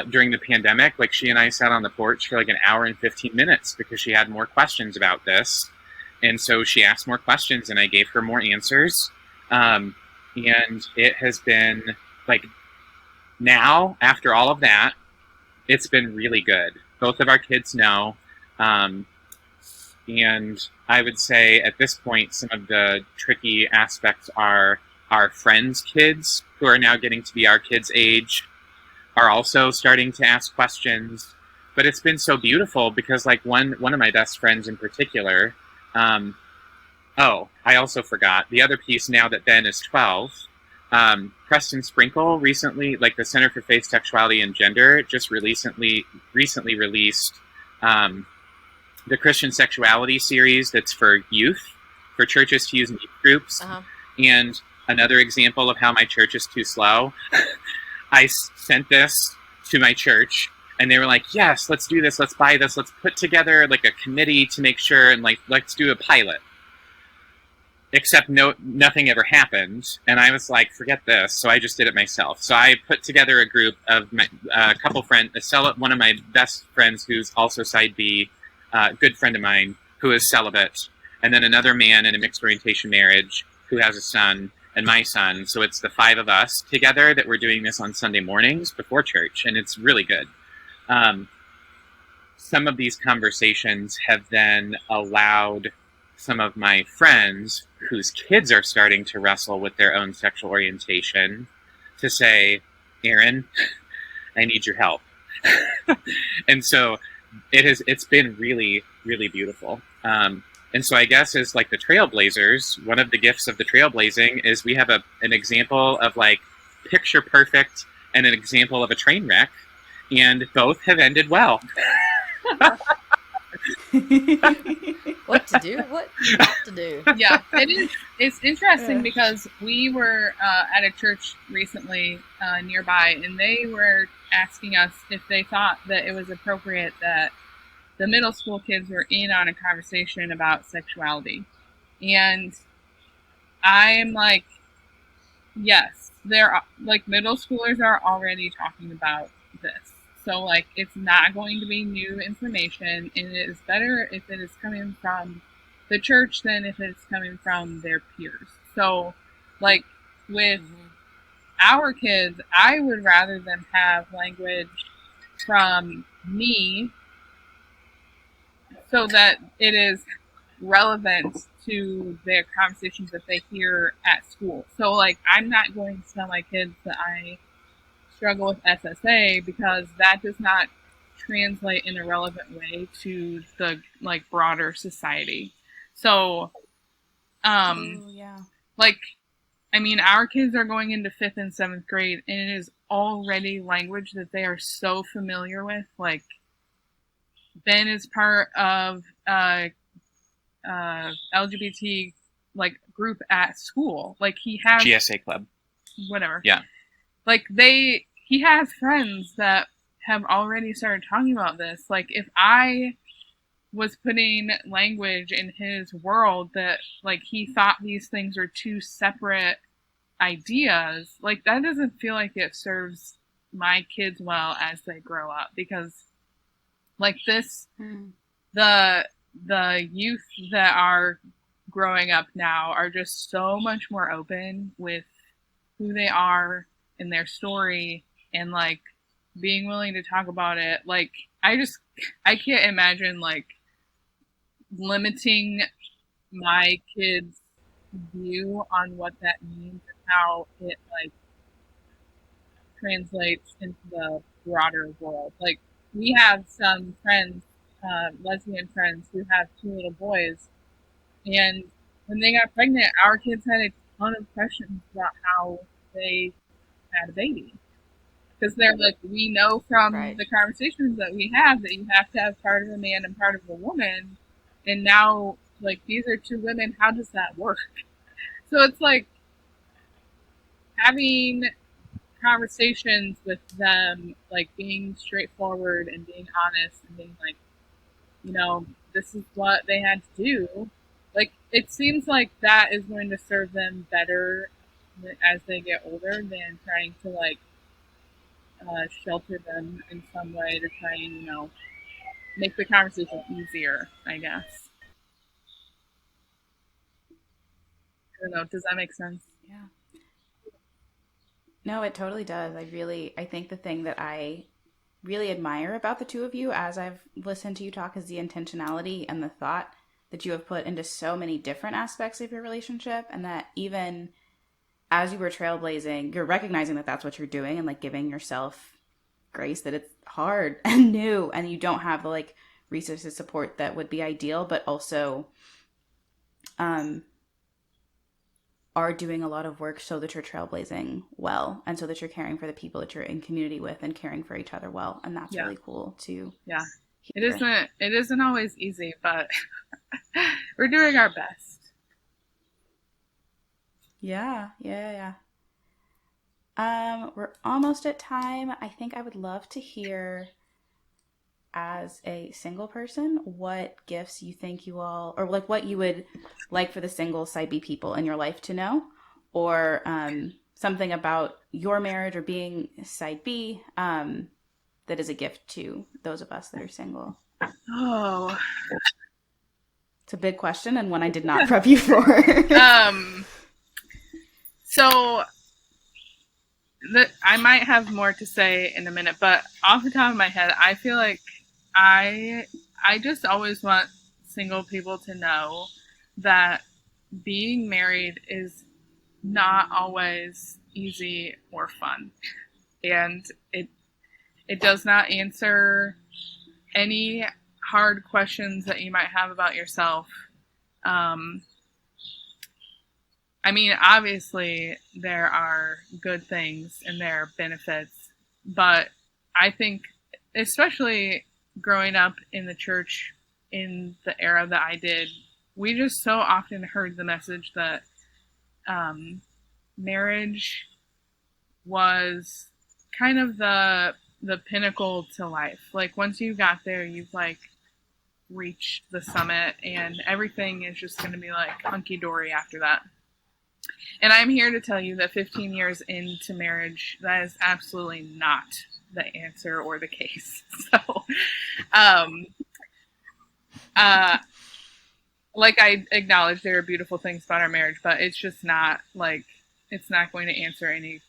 during the pandemic, like she and I sat on the porch for like an hour and 15 minutes because she had more questions about this. And so she asked more questions and I gave her more answers. And it has been like, now, after all of that, it's been really good. Both of our kids know. And I would say at this point, some of the tricky aspects are our friends' kids, who are now getting to be our kids' age, are also starting to ask questions. But it's been so beautiful because, like, one of my best friends in particular, I also forgot, the other piece now that Ben is 12, Preston Sprinkle recently, like the Center for Faith, Sexuality, and Gender, just recently released the Christian Sexuality series that's for youth, for churches to use in youth groups. Uh-huh. And another example of how my church is too slow, I sent this to my church, and they were like, yes, let's do this, let's buy this, let's put together like a committee to make sure, and like, let's do a pilot. Except nothing ever happened, and I was like, forget this, so I just did it myself. So I put together a group of a couple friends, one of my best friends who's also side B, good friend of mine who is celibate, and then another man in a mixed orientation marriage who has a son, and my son. So it's the 5 of us together that we're doing this on Sunday mornings before church, and it's really good. Some of these conversations have then allowed some of my friends whose kids are starting to wrestle with their own sexual orientation to say, Aaron, I need your help. And so it's been really, really beautiful. And so I guess as like the trailblazers, one of the gifts of the trailblazing is we have an example of like picture perfect and an example of a train wreck, and both have ended well. What to do? What not to do? Yeah, it's interesting because we were at a church recently nearby, and they were asking us if they thought that it was appropriate that the middle school kids were in on a conversation about sexuality. And I'm like, yes, they're like, middle schoolers are already talking about this. So, like, it's not going to be new information, and it is better if it is coming from the church than if it's coming from their peers. So, like, with our kids, I would rather them have language from me so that it is relevant to their conversations that they hear at school. So, like, I'm not going to tell my kids that I struggle with SSA because that does not translate in a relevant way to the like broader society. So like, I mean, our kids are going into 5th and 7th grade, and it is already language that they are so familiar with. Like, Ben is part of LGBT like group at school. Like, he has GSA club, whatever. Yeah, like he has friends that have already started talking about this. Like, if I was putting language in his world that like he thought these things are two separate ideas, like that doesn't feel like it serves my kids well as they grow up, because like this the youth that are growing up now are just so much more open with who they are and their story, and like being willing to talk about it. Like I can't imagine like limiting my kids' view on what that means and how it like translates into the broader world. Like we have some friends, lesbian friends, who have two little boys, and when they got pregnant, our kids had a ton of questions about how they had a baby. Because they're like, we know from the conversations that we have that you have to have part of a man and part of a woman. And now, like, these are two women. How does that work? So it's like having conversations with them, like being straightforward and being honest and being like, you know, this is what they had to do. Like, it seems like that is going to serve them better as they get older than trying to, like, shelter them in some way to try and, you know, make the conversation easier, I guess. I don't know. Does that make sense? Yeah. No, it totally does. I think the thing that I really admire about the two of you as I've listened to you talk is the intentionality and the thought that you have put into so many different aspects of your relationship, and that even as you were trailblazing, you're recognizing that that's what you're doing and like giving yourself grace that it's hard and new and you don't have the like resources support that would be ideal, but also are doing a lot of work so that you're trailblazing well and so that you're caring for the people that you're in community with and caring for each other well. And that's really cool too. Yeah. It isn't always easy, but we're doing our best. Yeah. We're almost at time. I think I would love to hear, as a single person, what gifts you think you all, or like what you would like for the single side B people in your life to know, or something about your marriage or being side B that is a gift to those of us that are single. Oh, it's a big question and one I did not prep you for. So I might have more to say in a minute, but off the top of my head, I feel like I just always want single people to know that being married is not always easy or fun. And it does not answer any hard questions that you might have about yourself. I mean, obviously there are good things and there are benefits, but I think especially growing up in the church in the era that I did, we just so often heard the message that marriage was kind of the pinnacle to life. Like once you got there, you've like reached the summit and everything is just going to be like hunky-dory after that. And I'm here to tell you that 15 years into marriage, that is absolutely not the answer or the case. So, like I acknowledge there are beautiful things about our marriage, but it's just not like, it's not going to answer any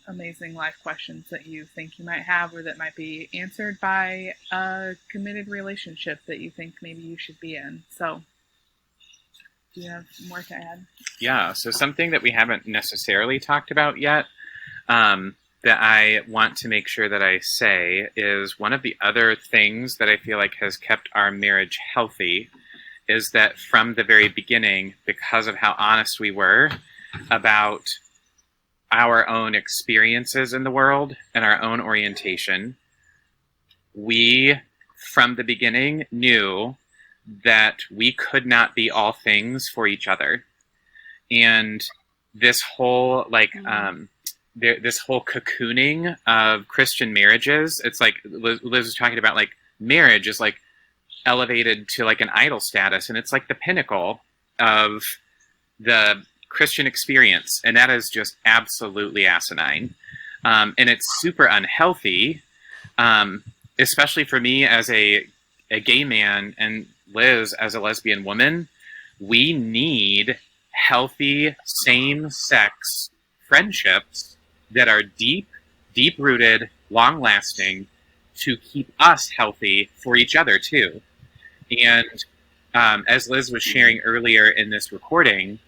amazing life questions that you think you might have or that might be answered by a committed relationship that you think maybe you should be in. So, do you have more to add? Yeah, so something that we haven't necessarily talked about yet that I want to make sure that I say is one of the other things that I feel like has kept our marriage healthy is that from the very beginning, because of how honest we were about our own experiences in the world and our own orientation, we, from the beginning, knew that we could not be all things for each other. And this whole, like, this whole cocooning of Christian marriages, it's like Liz was talking about, like, marriage is like elevated to like an idol status, and it's like the pinnacle of the Christian experience, and that is just absolutely asinine. And it's super unhealthy, especially for me as a gay man, and Liz as a lesbian woman. We need healthy same-sex friendships that are deep-rooted, long-lasting, to keep us healthy for each other too. And as Liz was sharing earlier in this recording,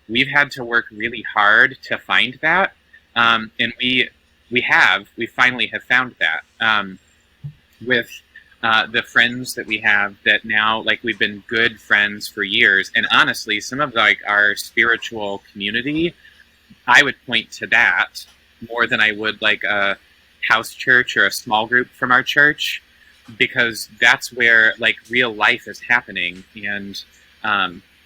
we've had to work really hard to find that, and we finally have found that with the friends that we have that now, like, we've been good friends for years. And honestly, some of like our spiritual community, I would point to that more than I would like a house church or a small group from our church, because that's where like real life is happening. And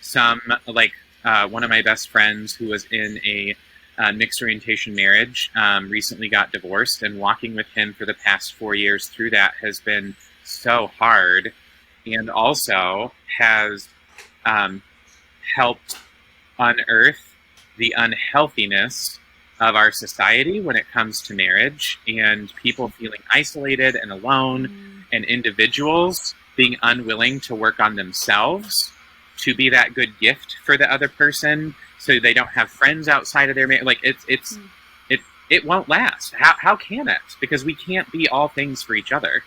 some like one of my best friends who was in a mixed orientation marriage recently got divorced, and walking with him for the past 4 years through that has been so hard, and also has helped unearth the unhealthiness of our society when it comes to marriage, and people feeling isolated and alone, and individuals being unwilling to work on themselves to be that good gift for the other person, so they don't have friends outside of their marriage. Like it won't last. How can it? Because we can't be all things for each other.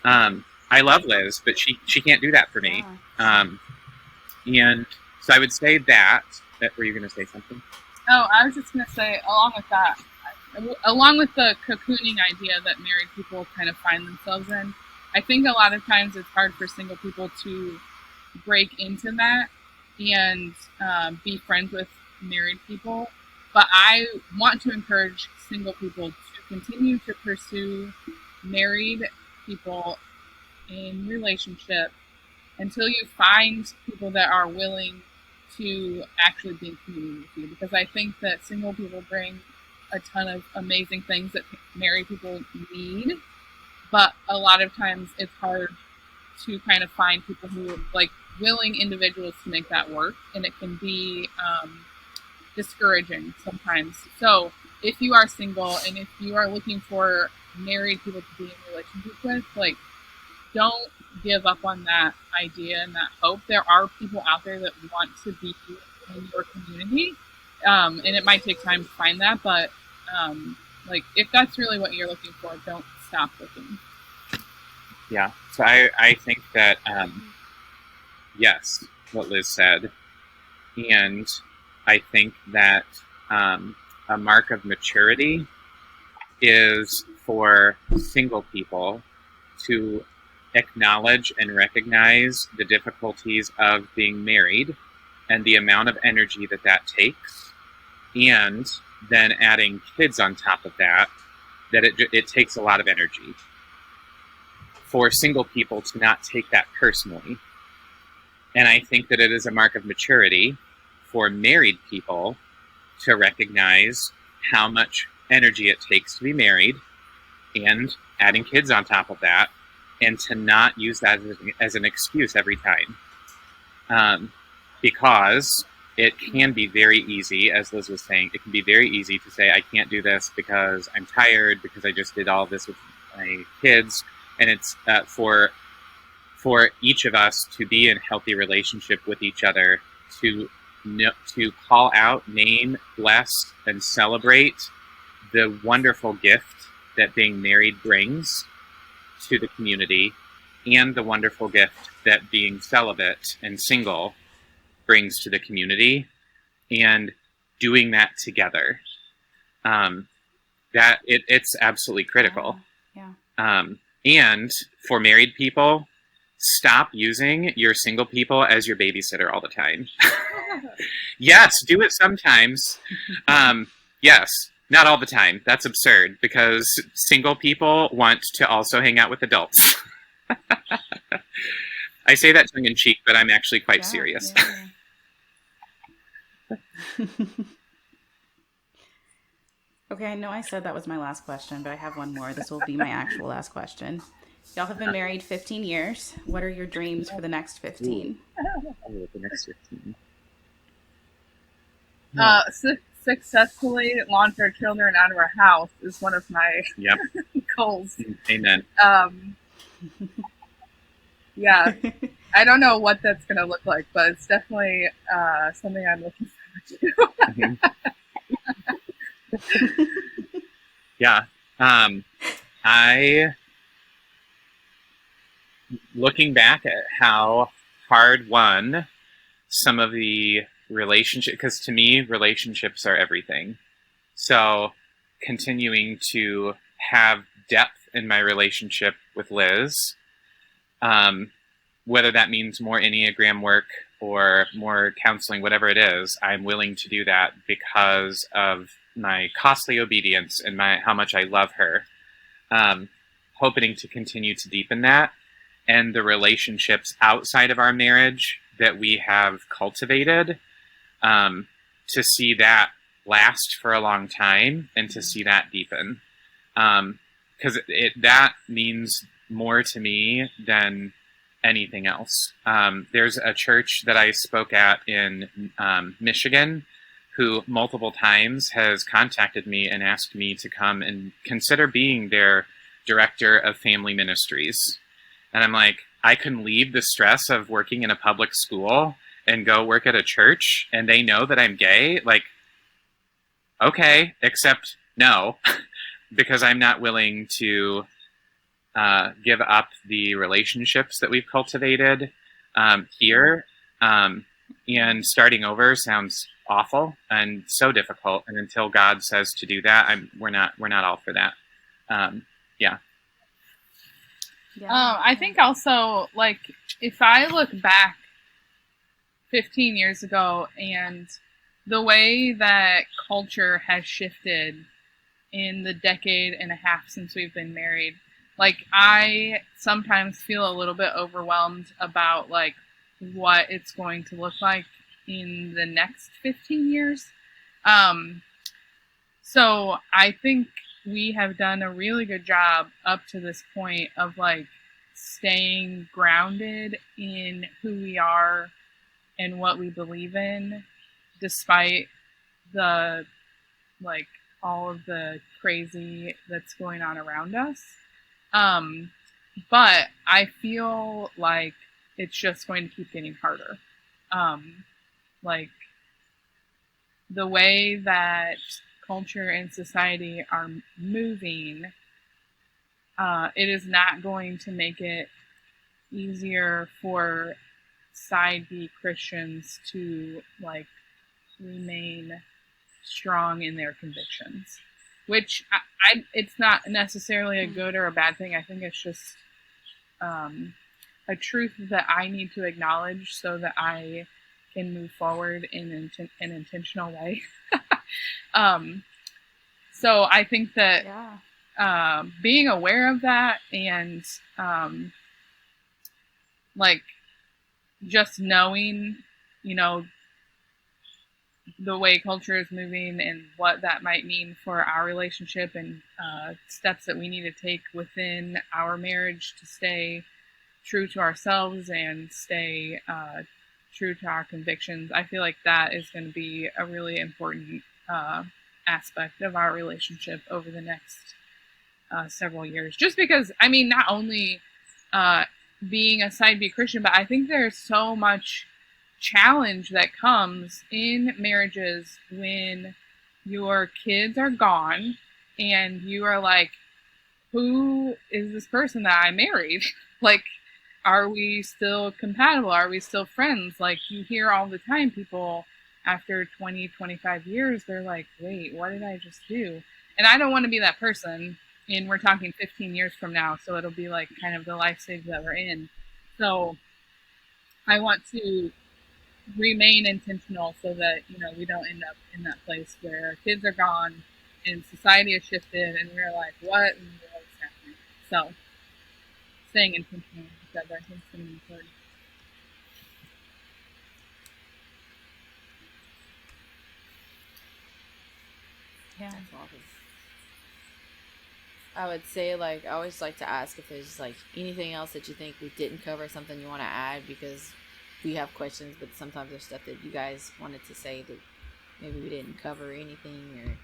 I love Liz, but she can't do that for me. And so I would say that were you going to say something? Oh, I was just going to say, along with that, along with the cocooning idea that married people kind of find themselves in, I think a lot of times it's hard for single people to break into that and be friends with married people. But I want to encourage single people to continue to pursue married people in relationship until you find people that are willing to actually be in community with you. Because I think that single people bring a ton of amazing things that married people need, but a lot of times it's hard to kind of find people who, like, willing individuals to make that work, and it can be discouraging sometimes. So if you are single and if you are looking for married people to be in relationships with, like, don't give up on that idea and that hope. There are people out there that want to be in your community, and it might take time to find that, but like, if that's really what you're looking for, don't stop looking. Yeah, so I think that yes, what Liz said, and I think that a mark of maturity is for single people to acknowledge and recognize the difficulties of being married and the amount of energy that takes, and then adding kids on top of that it takes a lot of energy. For single people to not take that personally. And I think that it is a mark of maturity for married people to recognize how much energy it takes to be married, and adding kids on top of that, and to not use that as an excuse every time. Because it can be very easy, as Liz was saying, it can be very easy to say, I can't do this because I'm tired, because I just did all this with my kids. And it's for each of us to be in healthy relationship with each other, to call out, name, bless, and celebrate the wonderful gift that being married brings to the community, and the wonderful gift that being celibate and single brings to the community, and doing that together. It's absolutely critical. Yeah. And for married people, stop using your single people as your babysitter all the time. Yes, do it sometimes. Yes, not all the time. That's absurd, because single people want to also hang out with adults. I say that tongue in cheek, but I'm actually quite serious. Yeah. Okay, I know I said that was my last question, but I have one more. This will be my actual last question. Y'all have been married 15 years. What are your dreams for the next 15? Oh, the next 15. Successfully launch our children out of our house is one of my goals. Amen. Yeah, I don't know what that's going to look like, but it's definitely something I'm looking forward to. Yeah. Looking back at how hard won some of the relationship, because to me, relationships are everything. So continuing to have depth in my relationship with Liz, whether that means more Enneagram work or more counseling, whatever it is, I'm willing to do that because of my costly obedience and how much I love her. Hoping to continue to deepen that, and the relationships outside of our marriage that we have cultivated, to see that last for a long time and to see that deepen. Because that means more to me than anything else. There's a church that I spoke at in Michigan who multiple times has contacted me and asked me to come and consider being their director of family ministries. And I'm like, I can leave the stress of working in a public school and go work at a church, and they know that I'm gay? Like, okay, except no, because I'm not willing to give up the relationships that we've cultivated here. And starting over sounds awful and so difficult. And until God says to do that, we're not all for that. I think also, like, if I look back 15 years ago and the way that culture has shifted in the decade and a half since we've been married, like, I sometimes feel a little bit overwhelmed about, like, what it's going to look like in the next 15 years. So I think we have done a really good job up to this point of, like, staying grounded in who we are and what we believe in, despite the, like, all of the crazy that's going on around us. But I feel like it's just going to keep getting harder. Like, the way that culture and society are moving, it is not going to make it easier for side B Christians to, like, remain strong in their convictions, which it's not necessarily a good or a bad thing. I think it's just a truth that I need to acknowledge so that I can move forward in an intentional way. So I think that being aware of that and like, just knowing, you know, the way culture is moving and what that might mean for our relationship and steps that we need to take within our marriage to stay true to ourselves and stay true to our convictions. I feel like that is going to be a really important aspect of our relationship over the next several years. Just because, I mean, not only being a side B Christian, but I think there's so much challenge that comes in marriages when your kids are gone and you are like, who is this person that I married? Like, are we still compatible? Are we still friends? Like, you hear all the time people after 20, 25 years, they're like, wait, what did I just do? And I don't want to be that person. And we're talking 15 years from now, so it'll be like kind of the life stage that we're in. So I want to remain intentional so that, you know, we don't end up in that place where our kids are gone and society has shifted and we're like, what in the world is happening? So staying intentional together, I think, is going to be important. Yeah. I would say, like, I always like to ask if there's like anything else that you think we didn't cover, something you want to add, because we have questions, but sometimes there's stuff that you guys wanted to say that maybe we didn't cover, anything, or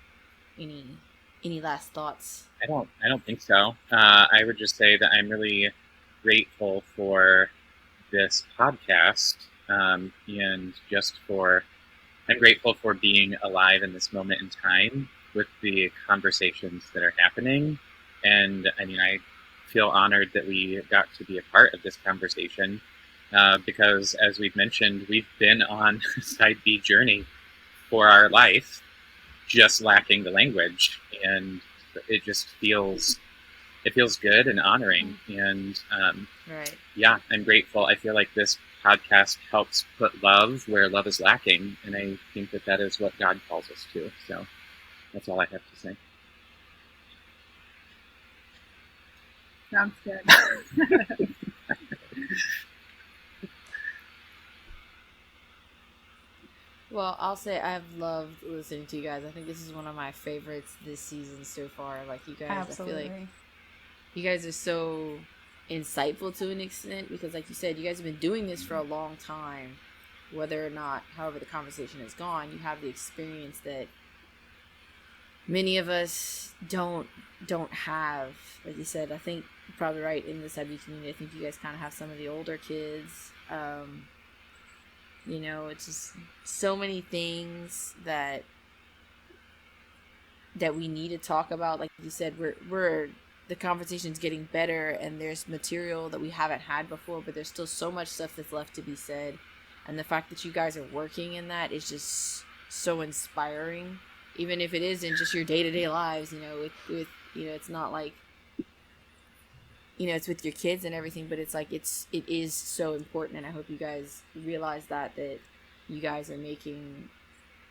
any last thoughts. I don't think so. I would just say that I'm really grateful for this podcast, and just for, I'm grateful for being alive in this moment in time with the conversations that are happening. And I mean, I feel honored that we got to be a part of this conversation, because as we've mentioned, we've been on a side B journey for our life, just lacking the language. And it just feels good and honoring. And Right. yeah, I'm grateful. I feel like this podcast helps put love where love is lacking. And I think that that is what God calls us to. So that's all I have to say. Sounds good. Well, I'll say I've loved listening to you guys. I think this is one of my favorites this season so far. Like, you guys, Absolutely. I feel like you guys are so insightful to an extent, because like you said, you guys have been doing this for a long time. Whether or not, however the conversation has gone, you have the experience that many of us don't have. Like you said, I think you're probably right, in the SIB community. I think you guys kind of have some of the older kids. You know, it's just so many things that we need to talk about. Like you said, we're the conversation's getting better, and there's material that we haven't had before, but there's still so much stuff that's left to be said. And the fact that you guys are working in that is just so inspiring, even if it is in just your day-to-day lives, you know, with you know, it's not like, you know, it's with your kids and everything, but it's like, it is so important. And I hope you guys realize that you guys are making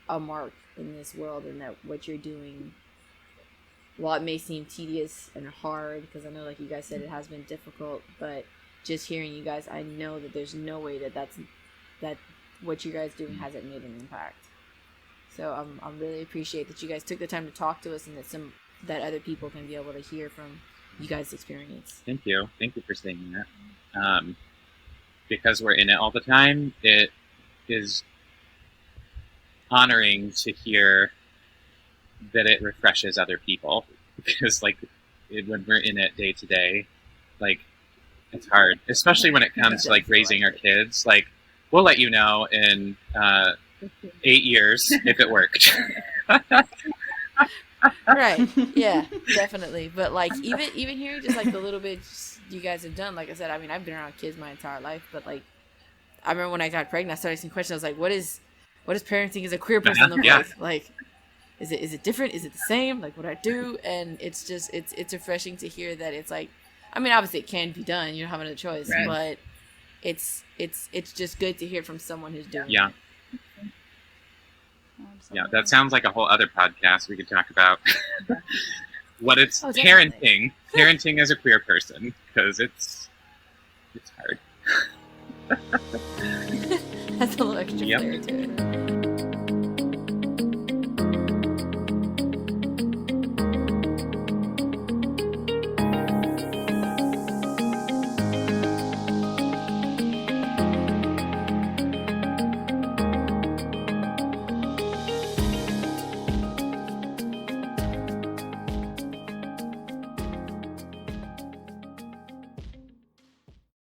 a mark in this world, and that what you're doing, while it may seem tedious and hard, because I know, like you guys said, it has been difficult, but just hearing you guys, I know that there's no way that what you guys doing hasn't made an impact. So I'm really appreciate that you guys took the time to talk to us, and that other people can be able to hear from you guys' experience. Thank you for saying that. Because we're in it all the time, it is honoring to hear that it refreshes other people, because like when we're in it day to day, like, it's hard, especially when it comes to like raising our kids. Like, we'll let you know in 8 years if it worked. Right. Yeah, definitely. But like, even hearing just like the little bit you guys have done, like I said, I mean, I've been around kids my entire life, but like, I remember when I got pregnant, I started asking questions. I was like, what is parenting as a queer person look like? Like, is it different? Is it the same? Like, what I do? And it's just, it's refreshing to hear that it's like, I mean, obviously it can be done, you don't have another choice, Right. but it's just good to hear from someone who's doing Yeah. it. Yeah, that sounds like a whole other podcast we could talk about. What it's definitely. parenting as a queer person, because it's hard. That's a little extra Yep. flair to it.